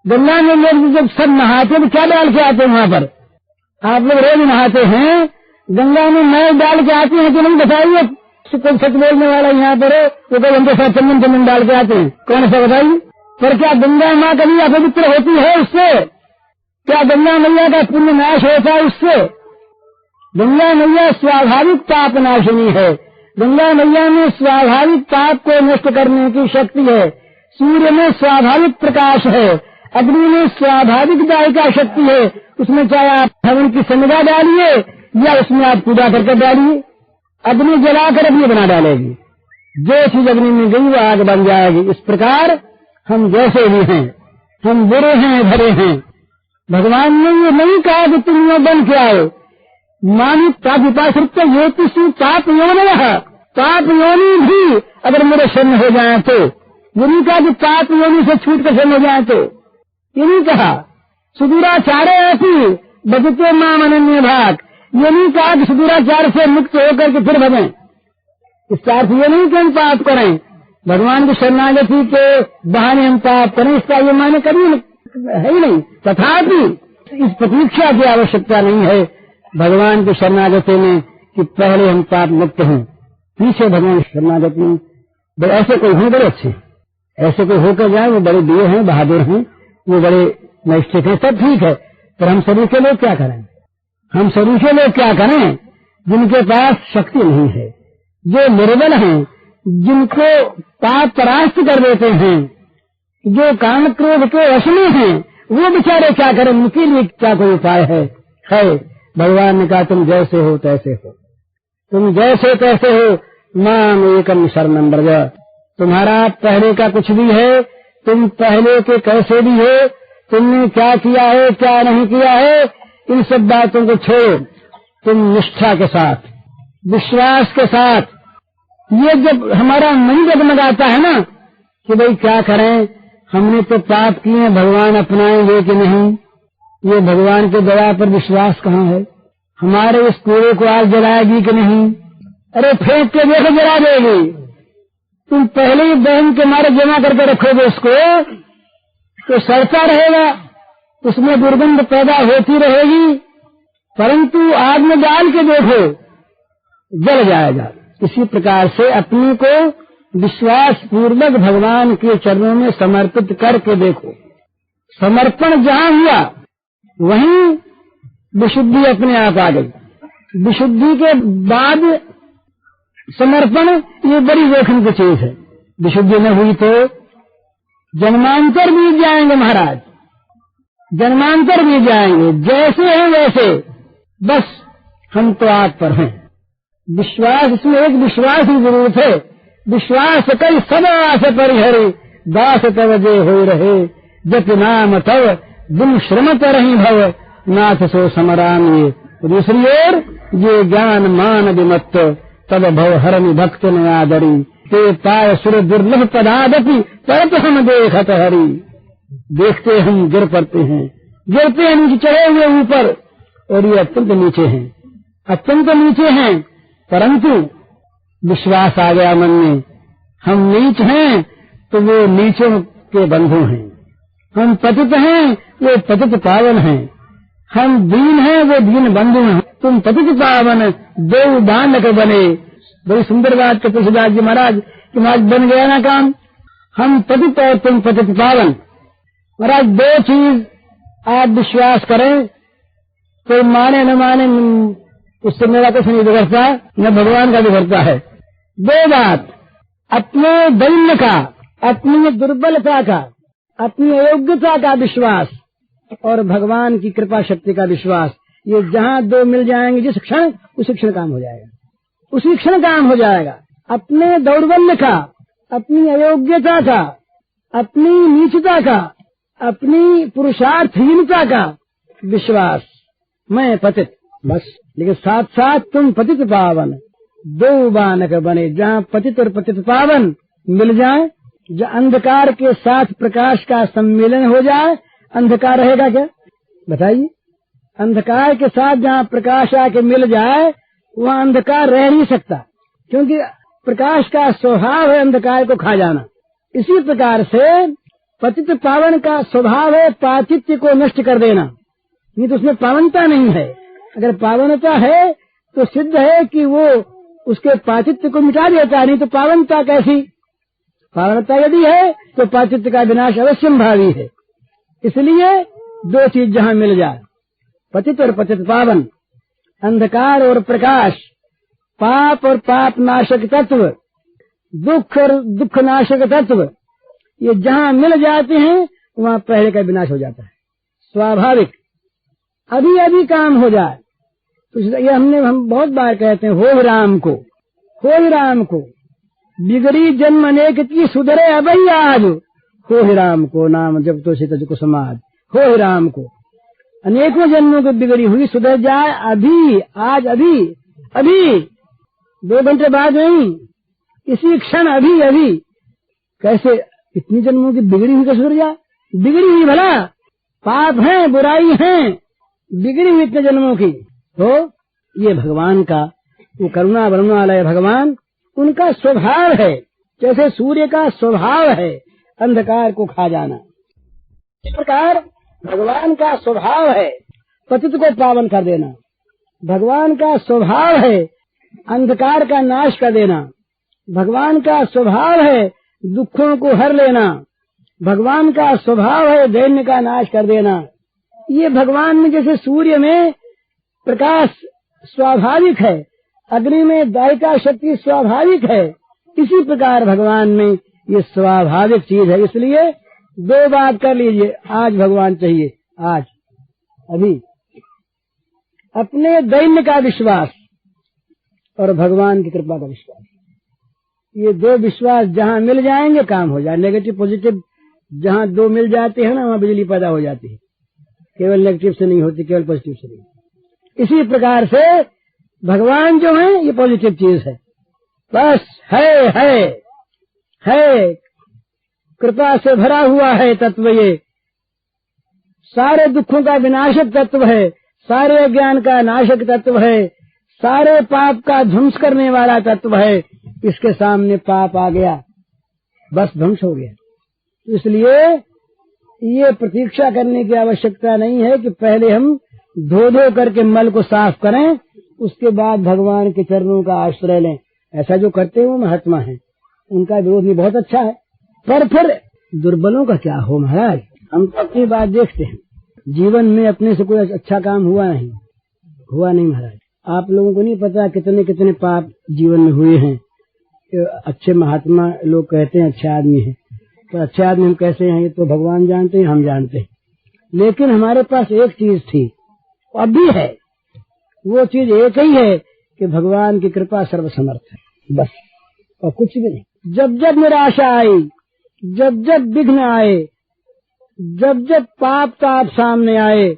गंगा में लोग जब सब नहाते तो क्या डाल के आते हैं? वहां पर आप लोग रोज नहाते हैं, गंगा में मैल डाल के आते हैं कि नहीं? बताइए, कोई सच बोलने वाला यहाँ पर है, वो कभी उनके साथ चंदन डाल के आते हैं, कौन सा बताइए? पर क्या गंगा माँ कभी अपवित्र होती है उससे? क्या गंगा मैया का पुण्य नाश होता है उससे? गंगा मैया स्वाभाविक पाप नाशिनी है। गंगा मैया में स्वाभाविक पाप को नष्ट करने की शक्ति है। सूर्य में स्वाभाविक प्रकाश है, अग्नि में स्वाभाविक दायिका शक्ति है। उसमें चाहे आप हवन की संज्ञा डालिए या उसमें आप पूजा करके डालिए, अग्नि जलाकर अग्नि बना डालेगी। जो चीज अग्नि में गई वो आग बन जाएगी। इस प्रकार हम जैसे भी हैं, हम बुरे हैं भरे हैं, भगवान ने ये नहीं कहा कि तुम लोग बन के आओ। मानी प्रागुपाश्रित योतिषु पाप योनयः, पाप योनि भी अगर मेरे शरण हो जाए तो, ये नहीं कहा कि पाप योनि से छूट कर शरण हो जाए तो, ये नहीं कहा। सुदूराचार्य ऐसी बजते माम अनन्य भाग, ये नहीं कहा कि सुदूराचार से मुक्त होकर के फिर भगें। इसका अर्थ ये नहीं कि हम पाप करें, भगवान की शरणागति के बहाने हम पाप करें, इसका ये माने कभी है ही नहीं। तथापि इस प्रतीक्षा की आवश्यकता नहीं है भगवान की शरणागति में कि पहले हम पाप मुक्त हों, पीछे भगवान की शरणागति में। ऐसे कोई हों बड़े अच्छे, ऐसे कोई होकर जाए वो बड़े दिए हैं, बहादुर हैं, वो बड़े नैष्ठिक हैं, सब ठीक है। पर हम सभी के लोग क्या करें, हम सभी के लोग क्या करें जिनके पास शक्ति नहीं है, जो निर्बल हैं, जिनको पाप परास्त कर देते हैं, जो काम क्रोध के वश में हैं, वो बेचारे क्या करें, उनके लिए क्या कोई उपाय है? भगवान ने कहा तुम जैसे हो तैसे हो, तुम जैसे तैसे हो, माम एकम शरणम व्रज। तुम्हारा पहले का कुछ भी है, तुम पहले के कैसे भी हो, तुमने क्या किया है क्या नहीं किया है, इन सब बातों को छोड़ो, तुम निष्ठा के साथ, विश्वास के साथ, ये जब हमारा मन जगमगाता है ना कि भाई क्या करें, हमने तो पाप किए, भगवान अपनाएंगे कि नहीं, ये भगवान के दया पर विश्वास कहाँ है, हमारे इस कूड़े को आग जलाएगी कि नहीं, अरे फेंक के देखो जला देगी, तुम पहले ही बहन के मारे जमा करके रखोगे उसको तो सड़ता रहेगा, उसमें दुर्गंध पैदा होती रहेगी, परंतु आग में डाल के देखो जल जाएगा। इसी प्रकार से अपने को विश्वास पूर्वक भगवान के चरणों में समर्पित करके देखो। समर्पण जहाँ हुआ वहीं विशुद्धि अपने आप आ गई। विशुद्धि के बाद समर्पण ये बड़ी जोखिम की चीज है। विशुद्धि न हुई तो जन्मांतर बीत जाएंगे महाराज, जन्मांतर बीत जाएंगे, जैसे हैं वैसे, बस हम तो आप पर हैं। विश्वास, इसमें एक विश्वास की जरूरत है। विश्वास कई सदा से परिहरे, दास तव जे हो रहे, जप नाम तव दुम श्रमत रही भव, नाथ सो समराम ये। दूसरी ओर ये ज्ञान मान विमत्त, तब भव हरनि भक्त न आदरी, ते पाय सुर दुर्लभ पदादपि, परत हम देखत हरि। देखते हम गिर पड़ते हैं, गिरते हैं नीचे चढ़े हुए ऊपर, और ये अत्यंत नीचे हैं, अत्यंत नीचे हैं, परंतु विश्वास आ गया मन में, हम नीच हैं तो वो नीचों के बंधु हैं, हम पतित हैं वो पतित पावन हैं, हम दीन हैं वो दीन बंधु हैं। तुम पतित पावन दो बांधक बने। बड़ी सुंदर बात के तुलसीदास जी महाराज कि महाराज बन गया ना काम, हम पतित और तुम पतित पावन। महाराज दो चीज आप विश्वास करें, कोई माने न माने उससे मेरा कुछ नहीं बिगड़ता, न भगवान का बिगड़ता है। दो बात, अपने दैन्य का, अपनी दुर्बलता का, अपनी अयोग्यता का विश्वास और भगवान की कृपा शक्ति का विश्वास, ये जहाँ दो मिल जाएंगे जिस क्षण, उसी क्षण काम हो जाएगा, उसी क्षण काम हो जाएगा। अपने दौर्बल्य का, अपनी अयोग्यता का, अपनी नीचता का, अपनी पुरुषार्थहीनता का विश्वास, मैं पतित, बस। लेकिन साथ साथ तुम पतित पावन, दो बानक बने। जहाँ पतित और पतित पावन मिल जाए, जहाँ अंधकार के साथ प्रकाश का सम्मेलन हो जाए, अंधकार रहेगा क्या बताइए? अंधकार के साथ जहाँ प्रकाश आके मिल जाए वहाँ अंधकार रह नहीं सकता, क्योंकि प्रकाश का स्वभाव है अंधकार को खा जाना। इसी प्रकार से पतित पावन का स्वभाव है पातित्य को नष्ट कर देना, नहीं तो उसमें पावनता नहीं है। अगर पावनता है तो सिद्ध है कि वो उसके पातित्य को मिटा देता है, नहीं तो पावनता कैसी? पावनता यदि है तो पातित्य का विनाश अवश्यम भावी है। इसलिए दो चीज जहाँ मिल जाए, पतित और पतित पावन, अंधकार और प्रकाश, पाप और पाप नाशक तत्व, दुख और दुख नाशक तत्व, ये जहाँ मिल जाते हैं वहाँ पहले का विनाश हो जाता है, स्वाभाविक। अभी अभी काम हो जाए तो ये हम बहुत बार कहते हैं, हो राम को, हो राम को, बिगड़ी जन्म अनेक की सुधरे अबई आज, हो राम को नाम जब तो से तुझको समाज, हो राम को। अनेकों जन्मों की बिगड़ी हुई सुधर जाए अभी, आज, अभी अभी, 2 घंटे बाद नहीं, इसी क्षण, अभी अभी। कैसे इतनी जन्मों की बिगड़ी हुई कैसे सुधर जाए? बिगड़ी हुई भला पाप है, बुराई है, बिगड़ी हुई इतने जन्मों की। तो ये भगवान का, वो करुणा वरुणालय भगवान, उनका स्वभाव है। जैसे सूर्य का स्वभाव है अंधकार को खा जाना, इस प्रकार भगवान का स्वभाव है पतित को पावन कर देना। भगवान का स्वभाव है अंधकार का नाश कर देना। भगवान का स्वभाव है दुखों को हर लेना। भगवान का स्वभाव है दैन्य का नाश कर देना। ये भगवान में जैसे सूर्य में प्रकाश स्वाभाविक है, अग्नि में दायिका शक्ति स्वाभाविक है, इसी प्रकार भगवान में ये स्वाभाविक चीज है। इसलिए 2 बात कर लीजिए, आज भगवान चाहिए, आज, अभी। अपने दैन्य का विश्वास और भगवान की कृपा का विश्वास, ये 2 विश्वास जहाँ मिल जाएंगे काम हो जाए। नेगेटिव पॉजिटिव जहाँ 2 मिल जाते हैं ना, वहाँ बिजली पैदा हो जाती है। केवल नेगेटिव से नहीं होती, केवल पॉजिटिव से नहीं। इसी प्रकार से भगवान जो है ये पॉजिटिव चीज है, बस है कृपा से भरा हुआ है तत्व। ये सारे दुखों का विनाशक तत्व है, सारे अज्ञान का नाशक तत्व है, सारे पाप का ध्वंस करने वाला तत्व है। इसके सामने पाप आ गया, बस ध्वंस हो गया। इसलिए ये प्रतीक्षा करने की आवश्यकता नहीं है कि पहले हम धो करके मल को साफ करें, उसके बाद भगवान के चरणों का आश्रय लें। ऐसा जो करते हैं वो महात्मा है, उनका विरोध भी बहुत अच्छा है। पर फिर दुर्बलों का क्या हो महाराज? हम तो अपनी बात देखते हैं, जीवन में अपने से कोई अच्छा काम हुआ नहीं महाराज। आप लोगों को नहीं पता कितने कितने पाप जीवन में हुए हैं। अच्छे महात्मा लोग कहते हैं अच्छे आदमी हैं, तो अच्छे आदमी हम कैसे हैं ये तो भगवान जानते हैं, हम जानते हैं। लेकिन हमारे पास एक चीज थी, अभी है, वो चीज एक ही है कि भगवान की कृपा सर्वसमर्थ है, बस, और कुछ भी नहीं। जब जब निराशा आई, जब जब विघ्न आए, जब जब पाप ताप सामने आए,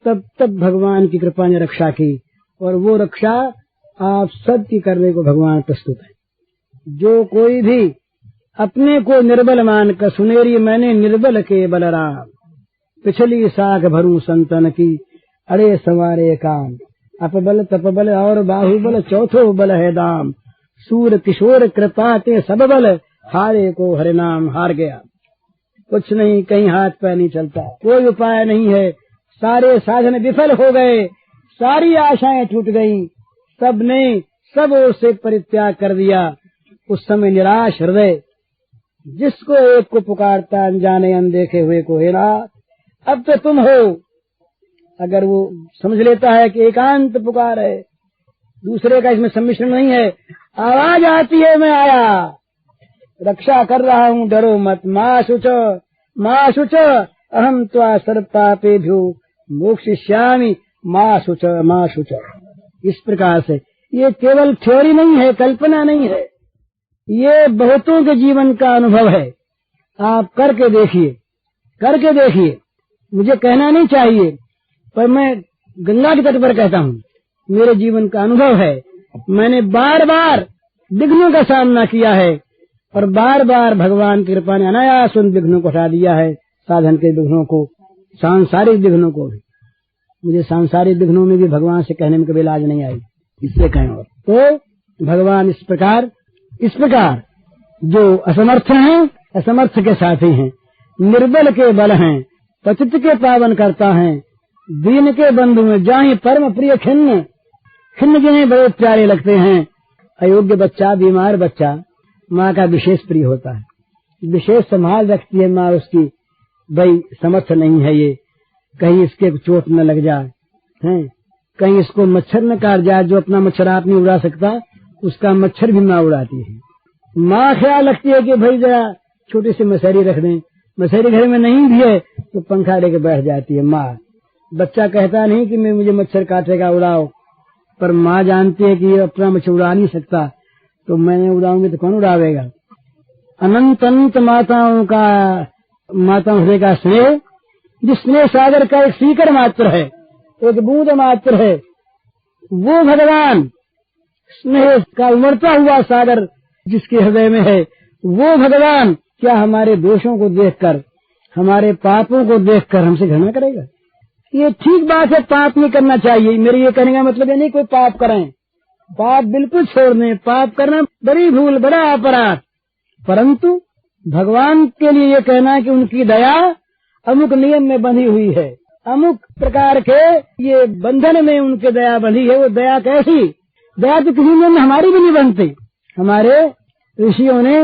तब तब भगवान की कृपा ने रक्षा की, और वो रक्षा आप सबकी करने को भगवान प्रस्तुत है। जो कोई भी अपने को निर्बल मानकर, सुनेरी मैंने निर्बल के बलराम, पिछली साख भरूं संतन की, अड़े संवारे काम, अपबल तपबल और बाहुबल, चौथो बल है दाम, सूर किशोर कृपा ते सब बल, हारे को हरे नाम हार गया। कुछ नहीं, कहीं हाथ पैर नहीं चलता, कोई उपाय नहीं है, सारे साधन विफल हो गए, सारी आशाएं टूट गईं, सबने सब ओर से परित्याग कर दिया। उस समय निराश हृदय जिसको एक को पुकारता, अनजाने अनदेखे हुए को, हे नाथ अब तो तुम हो। अगर वो समझ लेता है कि एकांत पुकार है, दूसरे का इसमें सम्मिश्रण नहीं है, आवाज आती है मैं आया, रक्षा कर रहा हूँ, डरो मत, माँ शुच अहम त्वा सर्व पापेभ्यो मोक्षयिष्यामि, माँ शुच। इस प्रकार से ये केवल थ्योरी नहीं है, कल्पना नहीं है, ये बहुतों के जीवन का अनुभव है। आप करके देखिए। मुझे कहना नहीं चाहिए, पर मैं गंगा के तट पर कहता हूँ, मेरे जीवन का अनुभव है। मैंने बार बार विघ्नों का सामना किया है, और बार बार भगवान की कृपा ने अनायास उन विघ्नों को हटा दिया है, साधन के विघ्नों को, सांसारिक विघ्नों को भी। मुझे सांसारिक विघ्नों में भी भगवान से कहने में कभी लाज नहीं आई, इससे कहें। और तो भगवान इस प्रकार जो असमर्थ हैं, असमर्थ के साथी हैं, निर्बल के बल हैं, पतित के पावन करता हैं, दीन के बंधु में जाहि परम प्रिय खिन्न जिन्हें बड़े प्यारे लगते हैं। अयोग्य बच्चा, बीमार बच्चा माँ का विशेष प्रिय होता है, विशेष संभाल रखती है माँ उसकी, भाई समर्थ नहीं है ये, कहीं इसके चोट न लग जाए, हैं, कहीं इसको मच्छर न काट जाए। जो अपना मच्छर आप नहीं उड़ा सकता, उसका मच्छर भी माँ उड़ाती है। माँ ख्याल रखती है कि भाई जरा छोटी सी मशहरी रख दें, मशहरी घर में नहीं भी है तो पंखा लेके बैठ जाती है माँ। बच्चा कहता नहीं कि मुझे मच्छर काटेगा, उड़ाओ, पर माँ जानती है कि ये अपना मच्छर उड़ा नहीं सकता, तो मैंने उड़ाऊंगी तो कौन उड़ावेगा। अनंत अनंत माताओं का स्नेह जिस स्नेह सागर का एक सीकर मात्र है, एक बूंद मात्र है, वो भगवान स्नेह का उमड़ता हुआ सागर जिसके हृदय में है, वो भगवान क्या हमारे दोषों को देखकर, हमारे पापों को देखकर हमसे घृणा करेगा? ये ठीक बात है, पाप नहीं करना चाहिए। मेरे ये कहने का मतलब ये नहीं कोई पाप करें, पाप बिल्कुल छोड़ दें, पाप करना बड़ी भूल, बड़ा अपराध। परंतु भगवान के लिए ये कहना कि उनकी दया अमुक नियम में बंधी हुई है, अमुक प्रकार के ये बंधन में उनके दया बंधी है। वो दया कैसी? दया तो किसी नियम में हमारी भी नहीं बनती। हमारे ऋषियों ने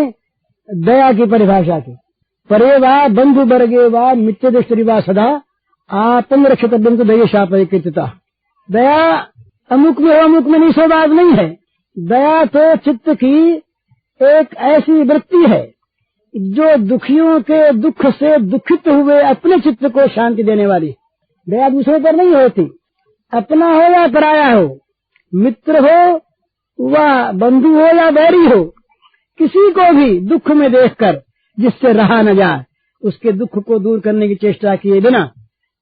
दया की परिभाषा की, परे वा बंधु वर्गे वा मित्र दृष्टि वा सदा आपन रक्षितव्यम को दया शापरिकृतता। दया अमुक में हो अमुक में नहीं, सो बात नहीं है। दया तो चित्त की एक ऐसी वृत्ति है जो दुखियों के दुख से दुखित हुए अपने चित्त को शांति देने वाली। दया दूसरों पर नहीं होती, अपना हो या पराया हो, मित्र हो वा बंधु हो या बैरी हो, किसी को भी दुख में देखकर जिससे रहा न जाए, उसके दुख को दूर करने की चेष्टा किए बिना,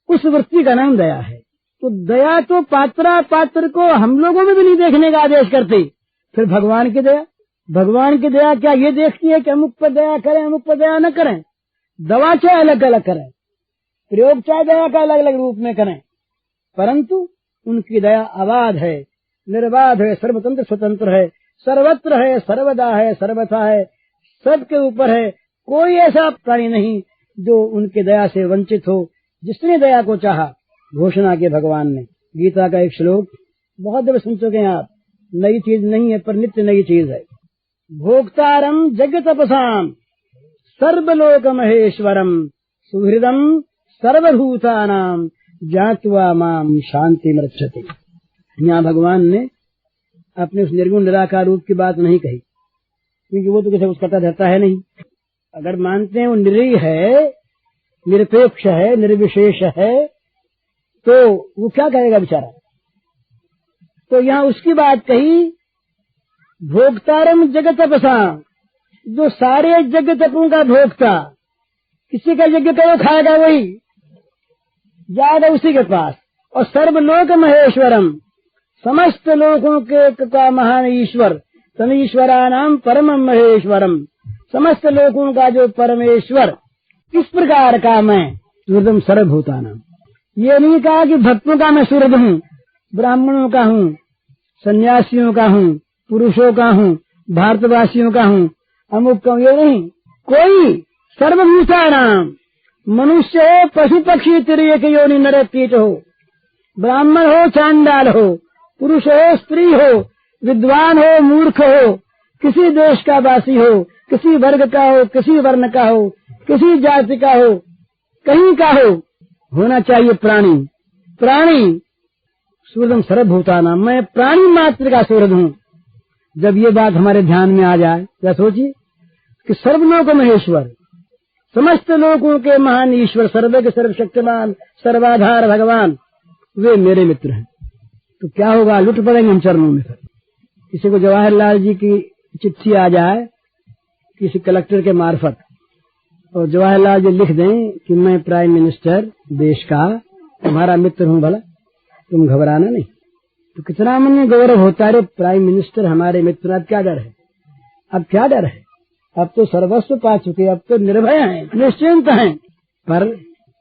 उस वृत्ति का नाम दया है। तो दया तो पात्र को हम लोगों में भी नहीं देखने का आदेश करती। फिर भगवान की दया, भगवान की दया क्या ये देखती है कि अमुक पर दया करें, अमुक पर दया न करें? दवा चाहे अलग अलग करें, प्रयोग चाहे दया का अलग अलग रूप में करें, परंतु उनकी दया अबाध है, निर्बाध है, सर्वतंत्र स्वतंत्र है, सर्वत्र है, सर्वदा है, सर्वथा है, सबके ऊपर है। कोई ऐसा प्राणी नहीं जो उनकी दया से वंचित हो। जिसने दया को चाहा, घोषणा की भगवान ने। गीता का एक श्लोक बहुत दफे सुन चुके हैं आप, नई चीज नहीं है पर नित्य नई चीज है। भोक्तारम जगतपसाम सर्वलोक महेश्वरम सुहृदम सर्वभूतानाम ज्ञात्वा माम शांति मृच्छति। यहाँ भगवान ने अपने उस निर्गुण निराकार रूप की बात नहीं कही, क्योंकि वो तो किसी उसका रहता है नहीं। अगर मानते हैं वो निरीह है, निरपेक्ष है, निर्विशेष है, तो वो क्या कहेगा बेचारा? तो यहाँ उसकी बात कही, भोक्तारम जगतपसा, जो सारे जगतपों का भोक्ता, किसी का यज्ञ करो खाएगा वही, जाएगा उसी के पास। और सर्वलोक महेश्वरम, समस्त लोगों के का महान ईश्वर, तमीश्वरानाम परमम महेश्वरम, समस्त लोगों का जो परमेश्वर, किस प्रकार का मैं सुहृदम सर्वभूतानाम। ये नहीं कहा कि भक्तों का मैं सुहृद हूँ, ब्राह्मणों का हूँ, सन्यासियों का हूँ, पुरुषों का हूँ, भारतवासियों का हूँ, अमुक का, ये नहीं। कोई सर्वभूतानाम, मनुष्य हो, पशु पक्षी, तिर्यक योनि, नर कीट हो, ब्राह्मण हो, चांडाल हो, पुरुष हो, स्त्री हो, विद्वान हो, मूर्ख हो, किसी देश का वासी हो, किसी वर्ग का हो, किसी वर्ण का हो, किसी जाति का हो, कहीं का हो, होना चाहिए प्राणी। प्राणी सुहृदम सर्वभूतानाम, मैं प्राणी मात्र का सुहृद हूँ। जब ये बात हमारे ध्यान में आ जाए, क्या सोचिए कि सर्वलोक महेश्वर, समस्त लोगों के महान ईश्वर, सर्वज्ञ सर्वशक्तिमान सर्वाधार भगवान, वे मेरे मित्र हैं। तो क्या होगा? लुट पड़ेंगे हम चरणों में। किसी को जवाहरलाल जी की चिट्ठी आ जाए किसी कलेक्टर के मार्फत, और जवाहरलाल जी लिख दें कि मैं प्राइम मिनिस्टर देश का तुम्हारा मित्र हूँ, भला तुम घबराना नहीं, तो कितना मन में गौरव होता है, प्राइम मिनिस्टर हमारे मित्र। अब क्या डर है? अब क्या डर है? अब तो सर्वस्व पा चुके, अब तो निर्भय हैं, निश्चिंत हैं। पर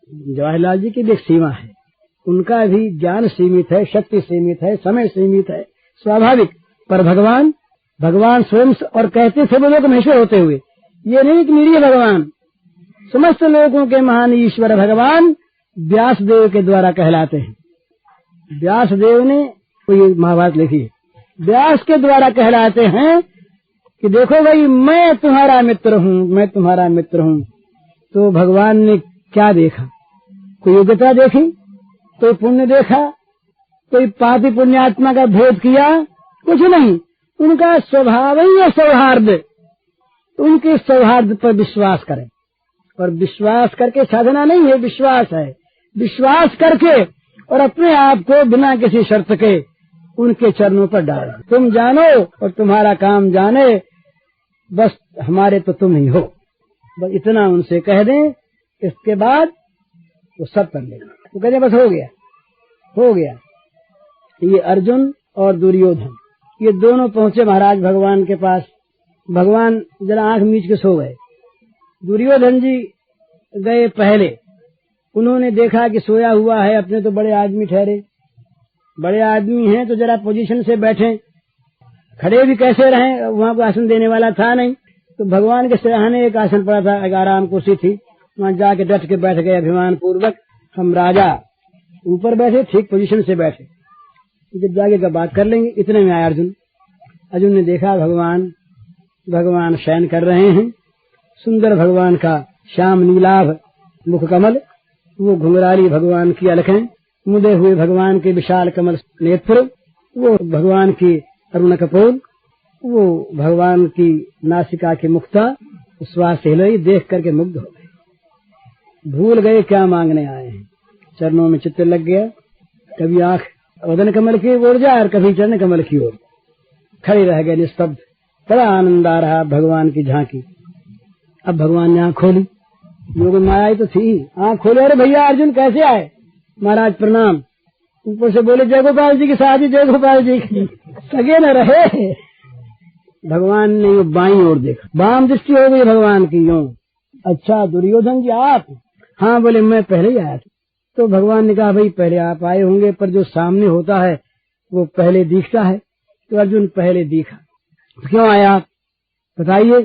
जवाहरलाल जी की भी एक सीमा है, उनका भी ज्ञान सीमित है, शक्ति सीमित है, समय सीमित है, स्वाभाविक। पर भगवान स्वयं, और कहते थे वो लोग महेश्वर होते हुए, ये नहीं कि निरीह भगवान, समस्त लोगों के महान ईश्वर भगवान व्यास देव के द्वारा कहलाते हैं। व्यास देव ने कोई महाभारत लिखी है, व्यास के द्वारा कहलाते हैं कि देखो भाई मैं तुम्हारा मित्र हूँ, मैं तुम्हारा मित्र हूँ। तो भगवान ने क्या देखा? कोई योग्यता देखी? कोई पुण्य देखा? कोई पापी पुण्यात्मा का भेद किया? कुछ नहीं। उनका स्वभाव ही है सौहार्द। उनके सौहार्द पर विश्वास करें, और विश्वास करके साधना नहीं है, विश्वास है। विश्वास करके और अपने आप को बिना किसी शर्त के उनके चरणों पर डाल। तुम जानो और तुम्हारा काम जाने, बस हमारे तो तुम ही हो, बस इतना उनसे कह दें। इसके बाद वो सब कर लेगा। तो कहते बस हो गया, हो गया। ये अर्जुन और दुर्योधन ये दोनों पहुंचे महाराज भगवान के पास। भगवान जरा आंख मीच के सो गए। दुर्योधन जी गए पहले, उन्होंने देखा कि सोया हुआ है, अपने तो बड़े आदमी ठहरे, बड़े आदमी हैं तो जरा पोजीशन से बैठे, खड़े भी कैसे रहें, वहां कोई आसन देने वाला था नहीं। तो भगवान के सिरहाने एक आसन पड़ा था, एक आराम कुर्सी थी, वहां जाके डट के बैठ गए अभिमान पूर्वक। हम राजा ऊपर बैठे, ठीक पोजीशन से बैठे, जब जाके का बात कर लेंगे। इतने में आया अर्जुन। अर्जुन ने देखा भगवान शयन कर रहे हैं। सुंदर भगवान का श्याम नीलाभ मुख कमल, वो घुंघराली भगवान की अलखें, मुदे हुए भगवान के विशाल कमल नेत्र, वो भगवान की अरुण कपोल, वो भगवान की नासिका की मुक्ता, श्वास हिलाई, देख करके मुग्ध हो गए। भूल गए क्या मांगने आए हैं, चरणों में चित्त लग गया। कभी आंख वदन कमल की ओर जा और कभी चरण कमल की ओर, खड़े रह गए निस्तब्ध। बड़ा आनंद आ रहा भगवान की झांकी। अब भगवान ने आंख खोली, योग माया ही तो थी, आंख खोले। अरे भैया अर्जुन कैसे आए? महाराज प्रणाम। ऊपर से बोले जय गोपाल जी की शादी, जय गोपाल जी की, सगे न रहे। भगवान ने वो बाईं ओर देखा, वाम दृष्टि हो गई भगवान की। यूं, अच्छा दुर्योधन जी आप? हाँ। बोले मैं पहले ही आया था। तो भगवान ने कहा भाई पहले आप आए होंगे, पर जो सामने होता है वो पहले दिखता है। तो अर्जुन पहले दिखा। क्यों आया आप बताइए?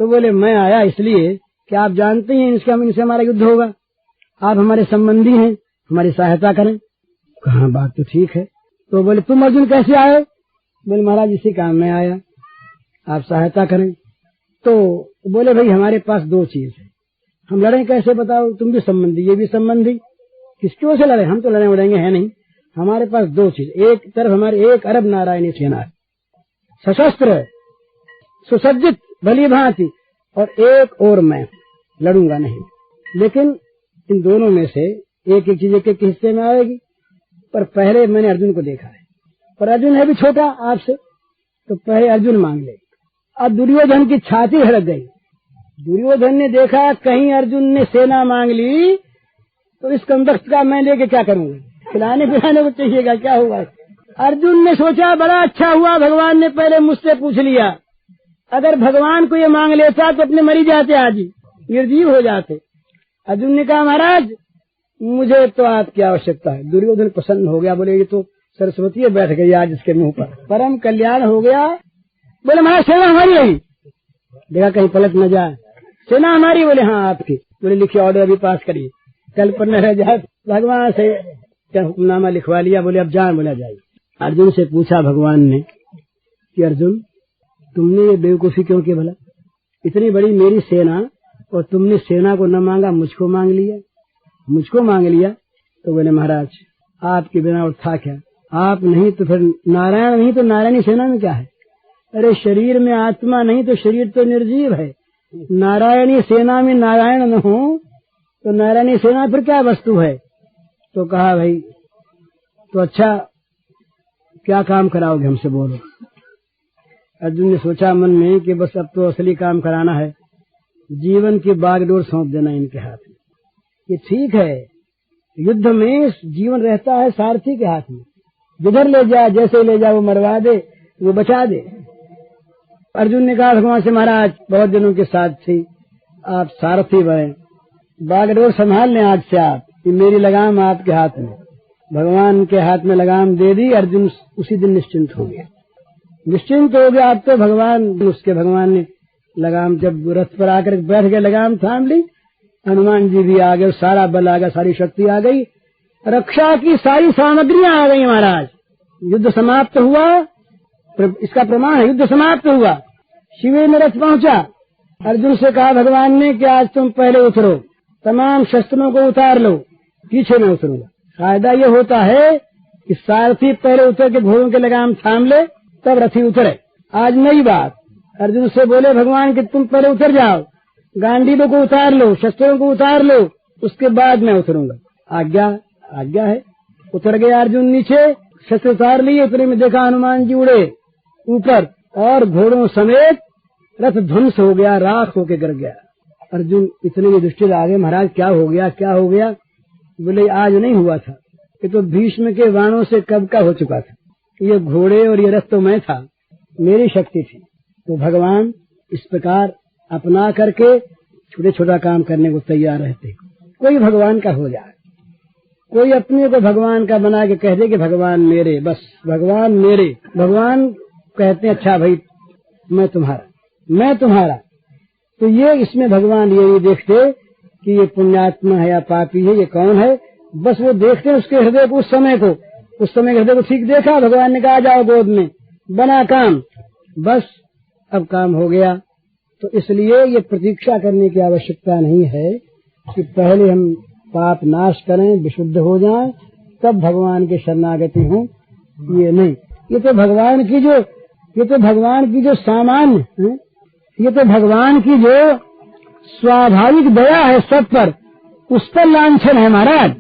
तो बोले मैं आया इसलिए कि आप जानते हैं इनसे हमारा युद्ध होगा, आप हमारे संबंधी हैं, हमारी सहायता करें। कहाँ बात तो ठीक है। तो बोले तुम अर्जुन कैसे आए? बोले महाराज इसी काम में आया, आप सहायता करें। तो बोले भाई हमारे पास दो चीज है, हम लड़ें कैसे बताओ? तुम भी संबंधी, ये भी संबंधी, किसकी ओर से लड़े? हम तो लड़े उड़ेंगे है नहीं। हमारे पास दो चीज, एक तरफ हमारे 1 अरब नारायणी सेना है, सशस्त्र सुसज्जित भली भांति, और एक और मैं लड़ूंगा नहीं। लेकिन इन दोनों में से एक एक चीज एक हिस्से में आएगी। पर पहले मैंने अर्जुन को देखा है, पर अर्जुन है भी छोटा आपसे, तो पहले अर्जुन मांग ले। अब दुर्योधन की छाती हड़क गई। दुर्योधन ने देखा कहीं अर्जुन ने सेना मांग ली तो इस कंदक्त का मैं लेके क्या करूंगा, खिलाने पिलाने को चाहिएगा, क्या हुआ? अर्जुन ने सोचा बड़ा अच्छा हुआ भगवान ने पहले मुझसे पूछ लिया, अगर भगवान को ये मांग लेता तो अपने मरी जाते, आज ही निर्जीव हो जाते। अर्जुन ने कहा महाराज मुझे तो आपकी आवश्यकता है। दुर्योधन प्रसन्न हो गया, बोले ये तो सरस्वती बैठ गई आज इसके मुंह पर, परम कल्याण हो गया। बोले महाराज सेना हमारी है, देखा कहीं पलट न जाए, सेना हमारी? बोले हाँ आपकी। बोले लिखिए ऑर्डर अभी पास करिए, कल पर न रह जाए। भगवान से हुक्मनामा लिखवा लिया। बोले अब जान। बोला जाइए। अर्जुन से पूछा भगवान ने कि अर्जुन तुमने ये बेवकूफी क्यों की भला? इतनी बड़ी मेरी सेना और तुमने सेना को न मांगा, मुझको मांग लिया, मुझको मांग लिया। तो बोले महाराज आपके बिना और था क्या? आप नहीं तो फिर नारायण नहीं तो नारायणी सेना में क्या है? अरे शरीर में आत्मा नहीं तो शरीर तो निर्जीव है। नारायणी सेना में नारायण न हो तो नारायणी सेना फिर क्या वस्तु है? तो कहा भाई तो अच्छा क्या काम कराओगे हमसे, बोलो। अर्जुन ने सोचा मन में कि बस अब तो असली काम कराना है, जीवन की बागडोर सौंप देना इनके हाथ में। ये ठीक है, युद्ध में जीवन रहता है सारथी के हाथ में, जिधर ले जाए जैसे ले जाए वो मरवा दे, वो बचा दे। अर्जुन ने कहा भगवान से महाराज बहुत दिनों के साथ थी, आप सारथी बने, बागडोर संभाल लें आज से आप, कि मेरी लगाम आपके हाथ में। भगवान के हाथ में लगाम दे दी। अर्जुन उसी दिन निश्चिंत हो गया, निश्चिंत हो गया। अब तो भगवान ने लगाम जब रथ पर आकर बैठ गए, लगाम थाम ली, हनुमान जी भी आ गए, सारा बल आ गया, सारी शक्ति आ गई, रक्षा की सारी सामग्रियां आ गई महाराज। युद्ध समाप्त हुआ, इसका प्रमाण है, युद्ध समाप्त हुआ। शिविर में रथ पहुंचा। अर्जुन से कहा भगवान ने कि आज तुम पहले उतरो, तमाम शस्त्रों को उतार लो, पीछे में उतरूंगा। फायदा ये होता है कि सारथी पहले उतर के घोड़ों के लगाम थाम ले, तब रथी उतरे। आज नई बात, अर्जुन से बोले भगवान कि तुम पहले उतर जाओ, गांडीवों को उतार लो, शस्त्रों को उतार लो, उसके बाद मैं उतरूंगा। आज्ञा है। उतर गया अर्जुन नीचे, शस्त्र उतार लिए। उतरे में देखा हनुमान जी उड़े ऊपर और घोड़ों समेत रथ ध्वंस हो गया, राख होके गिर गया। अर्जुन इतने में दृष्टि आ गए, महाराज क्या हो गया, क्या हो गया? बोले आज नहीं हुआ था, ये तो भीष्म के बाणों से कब का हो चुका था। ये घोड़े और ये रथ तो मैं था, मेरी शक्ति थी। तो भगवान इस प्रकार अपना करके छोटे छोटा काम करने को तैयार रहते। कोई भगवान का हो जाए, कोई अपने को भगवान का बना के कह दे कि भगवान मेरे, बस भगवान मेरे। भगवान कहते हैं अच्छा भाई मैं तुम्हारा। तो ये इसमें भगवान ये नहीं देखते कि ये पुण्यात्मा है या पापी है, ये कौन है। बस वो देखते हैं उसके हृदय को, उस समय के हृदय को ठीक देखा। भगवान ने कहा जाओ गोद में, बना काम, बस अब काम हो गया। तो इसलिए ये प्रतीक्षा करने की आवश्यकता नहीं है कि पहले हम पाप नाश करें, विशुद्ध हो जाएं, तब भगवान के शरणागति हों। ये नहीं, ये तो भगवान की जो सामान्य है, ये तो भगवान की जो स्वाभाविक दया है सब पर, उस पर लांछन है महाराज।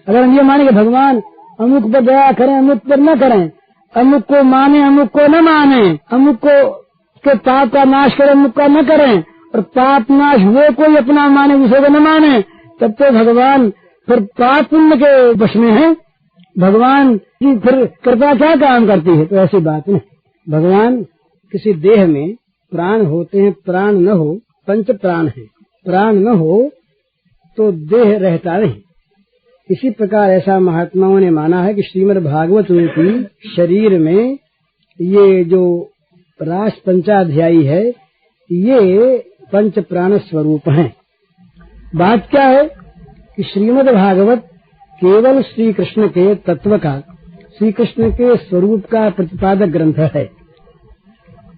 अगर हम ये माने कि भगवान अमुक पर दया करें, अमुक पर न करें, अमुक को माने, अमुक को न माने, अमुक को के पाप का नाश करें, अमुक का न करें, और पाप नाश हुए कोई अपना माने, दूसरे को न माने, तब तो भगवान फिर पाप पुण्य के वश में है। भगवान की फिर कृपा क्या काम करती है? तो ऐसी बात नहीं। भगवान किसी देह में प्राण होते हैं, प्राण न हो, पंच प्राण है, प्राण न हो तो देह रहता नहीं। इसी प्रकार ऐसा महात्माओं ने माना है कि श्रीमद् भागवत रूपी शरीर में ये जो रास पंचाध्यायी है, ये पंच प्राण स्वरूप हैं। बात क्या है कि श्रीमद् भागवत केवल श्री कृष्ण के तत्व का, श्री कृष्ण के स्वरूप का प्रतिपादक ग्रंथ है।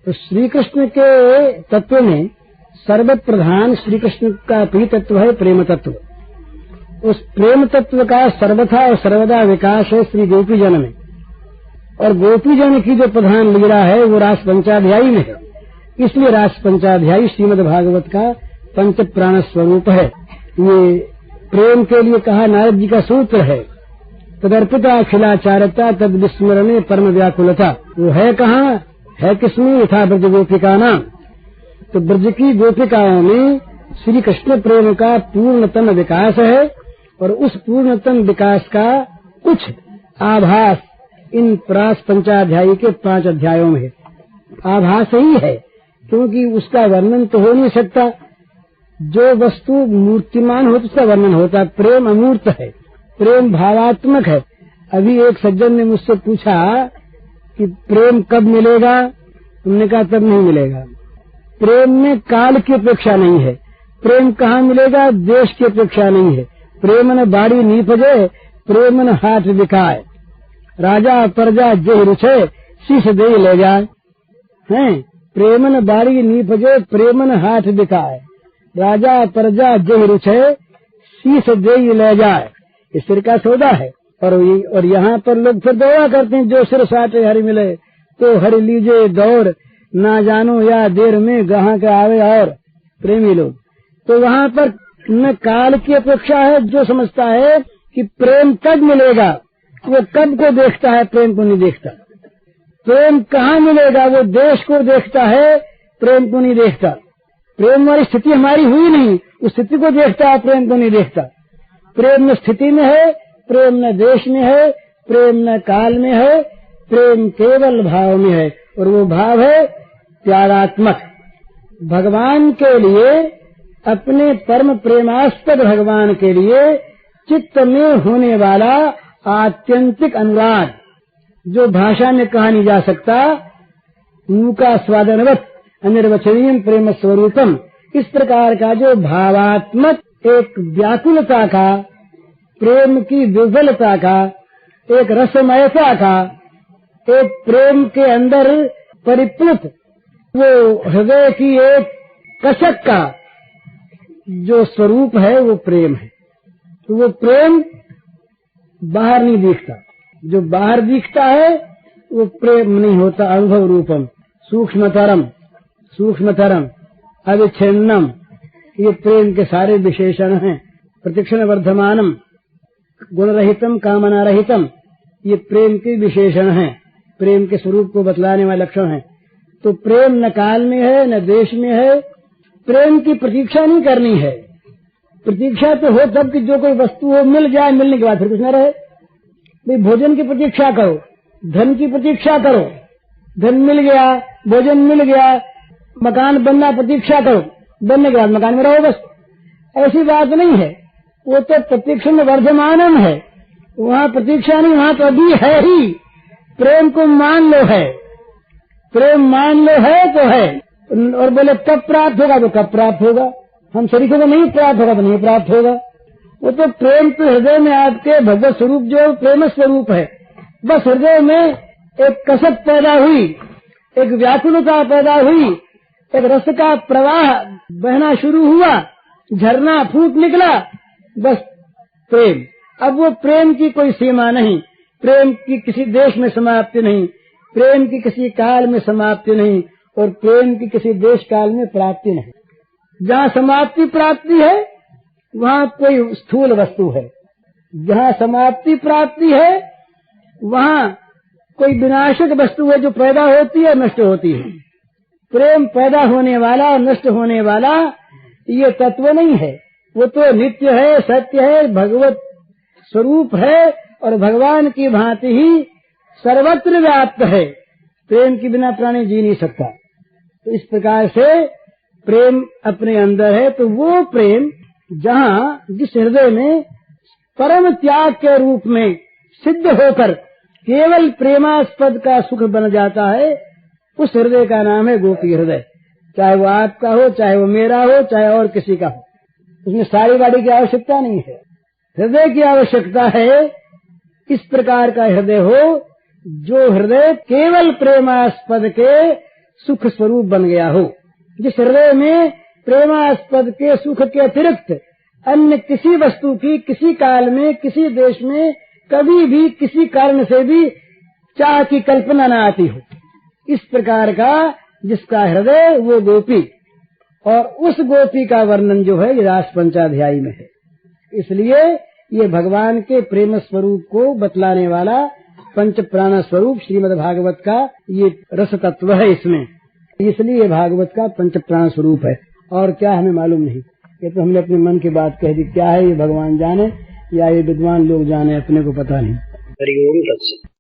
तो श्री कृष्ण के तत्व में सर्वप्रधान श्री कृष्ण का प्रिय तत्व है प्रेम तत्व। उस प्रेम तत्व का सर्वथा और सर्वदा विकास है श्री गोपी जन में, और गोपी जन की जो प्रधान लीला है वो रास पंचाध्यायी में है। इसलिए रास पंचाध्यायी श्रीमद् भागवत का पंच प्राण स्वरूप है। ये प्रेम के लिए कहा नारद जी का सूत्र है, तदर्पिता अखिलाचारता तद विस्मरणे परम व्याकुलता। वो है कहाँ है, किसमें? यथा ब्रज गोपिका नाम। तो ब्रज की गोपिकाओं में श्री कृष्ण प्रेम का पूर्णतम विकास है, और उस पूर्णतम विकास का कुछ आभास इन रास पंचाध्यायी के 5 अध्यायों में है। आभास ही है, क्योंकि उसका वर्णन तो हो नहीं सकता। जो वस्तु मूर्तिमान हो तो उसका वर्णन होता है। प्रेम अमूर्त है, प्रेम भावात्मक है। अभी एक सज्जन ने मुझसे पूछा कि प्रेम कब मिलेगा? तुमने कहा तब नहीं मिलेगा। प्रेम में काल की अपेक्षा नहीं है। प्रेम कहाँ मिलेगा? देश की अपेक्षा नहीं है। प्रेम न बाड़ी नीपजे, प्रेम न हाथ दिखाए, राजा प्रजा जे रुचे, शीश दे ले जाए। हैं, प्रेम न बाड़ी नीपजे, प्रेम न हाथ दिखाए, राजा प्रजा जे रुचे, शीश दे ले जाए। इस सिर का सौदा है। और यहाँ पर लोग फिर दौड़ा करते हैं, जो सिर साटे हरि मिले तो हरि लीजे दौड़, ना जानो या देर में गहाँ के आवे और प्रेमी लोग। तो वहाँ पर न काल की अपेक्षा है। जो समझता है कि प्रेम कब मिलेगा, वो कब को देखता है, प्रेम को नहीं देखता। प्रेम कहाँ मिलेगा? वो देश को देखता है, प्रेम को नहीं देखता। प्रेम वाली स्थिति हमारी हुई नहीं, उस स्थिति को देखता है, प्रेम को नहीं देखता। प्रेम न स्थिति में है, प्रेम न देश में है, प्रेम न काल में है, प्रेम केवल भाव में है, और वो भाव है त्यागात्मक। भगवान के लिए, अपने परम प्रेमास्पद भगवान के लिए चित्त में होने वाला आत्यंतिक अनुराग, जो भाषा में कहा नहीं जा सकता, मूका स्वादनवत अनिर्वचनीय प्रेम स्वरूपम। इस प्रकार का जो भावात्मक एक व्याकुलता का, प्रेम की विफलता का, एक रसमयता का, एक प्रेम के अंदर परिप्लुत वो हृदय की एक कसक का जो स्वरूप है, वो प्रेम है। तो वो प्रेम बाहर नहीं दिखता। जो बाहर दिखता है वो प्रेम नहीं होता। अनुभव रूपम, सूक्ष्मतरम, अविच्छिन्नम, ये प्रेम के सारे विशेषण हैं। प्रतिक्षण वर्धमानम, गुणरहितम, कामनारहितम, ये प्रेम के विशेषण हैं, प्रेम के स्वरूप को बतलाने वाले लक्षण हैं। तो प्रेम न काल में है, न देश में है। प्रेम की प्रतीक्षा नहीं करनी है, प्रतीक्षा तो हो तब कि जो कोई वस्तु हो मिल जाए, मिलने के बाद फिर कुछ न रहे। भाई भोजन की प्रतीक्षा करो, धन की प्रतीक्षा करो, धन मिल गया, भोजन मिल गया, मकान बनना प्रतीक्षा करो, बनने के बाद मकान में रहो, बस। ऐसी बात नहीं है, वो तो प्रतीक्षण वर्धमानम है, वहाँ प्रतीक्षा नहीं, वहाँ तो अभी है ही। प्रेम को मान लो है, प्रेम मान लो है तो है, और बोले कब प्राप्त होगा तो कब प्राप्त होगा, हम शरीकों को नहीं प्राप्त होगा तो नहीं प्राप्त होगा। वो तो प्रेम तो हृदय में आपके भगवत स्वरूप जो प्रेम स्वरूप है, बस हृदय में एक कसक पैदा हुई, एक व्याकुलता पैदा हुई, एक रस का प्रवाह बहना शुरू हुआ, झरना फूट निकला, बस प्रेम। अब वो प्रेम की कोई सीमा नहीं, प्रेम की किसी देश में समाप्ति नहीं, प्रेम की किसी काल में समाप्ति नहीं, और प्रेम की किसी देश काल में प्राप्ति नहीं। जहाँ समाप्ति प्राप्ति है वहाँ कोई स्थूल वस्तु है, जहाँ समाप्ति प्राप्ति है वहाँ कोई विनाशक वस्तु है जो पैदा होती है नष्ट होती है। प्रेम पैदा होने वाला और नष्ट होने वाला ये तत्व नहीं है, वो तो नित्य है, सत्य है, भगवत स्वरूप है और भगवान की भांति ही सर्वत्र व्याप्त है। प्रेम के बिना प्राणी जी नहीं सकता। तो इस प्रकार से प्रेम अपने अंदर है, तो वो प्रेम जहाँ जिस हृदय में परम त्याग के रूप में सिद्ध होकर केवल प्रेमास्पद का सुख बन जाता है, उस हृदय का नाम है गोपी हृदय। चाहे वो आपका हो, चाहे वो मेरा हो, चाहे और किसी का हो, उसमें सारी बाड़ी की आवश्यकता नहीं है। हृदय की आवश्यकता है इस प्रकार का हृदय हो जो हृदय केवल प्रेमास्पद के सुख स्वरूप बन गया हो। जिस हृदय में प्रेमास्पद के सुख के अतिरिक्त अन्य किसी वस्तु की किसी काल में किसी देश में कभी भी किसी कारण से भी चाह की कल्पना न आती हो, इस प्रकार का जिसका हृदय वो गोपी। और उस गोपी का वर्णन जो है ये रास पंचाध्यायी में है। इसलिए ये भगवान के प्रेम स्वरूप को बतलाने वाला पंच प्राण स्वरूप श्रीमद् भागवत का ये रस तत्व है इसमें, इसलिए भागवत का पंच प्राण स्वरूप है। और क्या हमें मालूम नहीं, ये तो हमने अपने मन की बात कह दी। क्या है ये भगवान जाने या ये विद्वान लोग जाने, अपने को पता नहीं।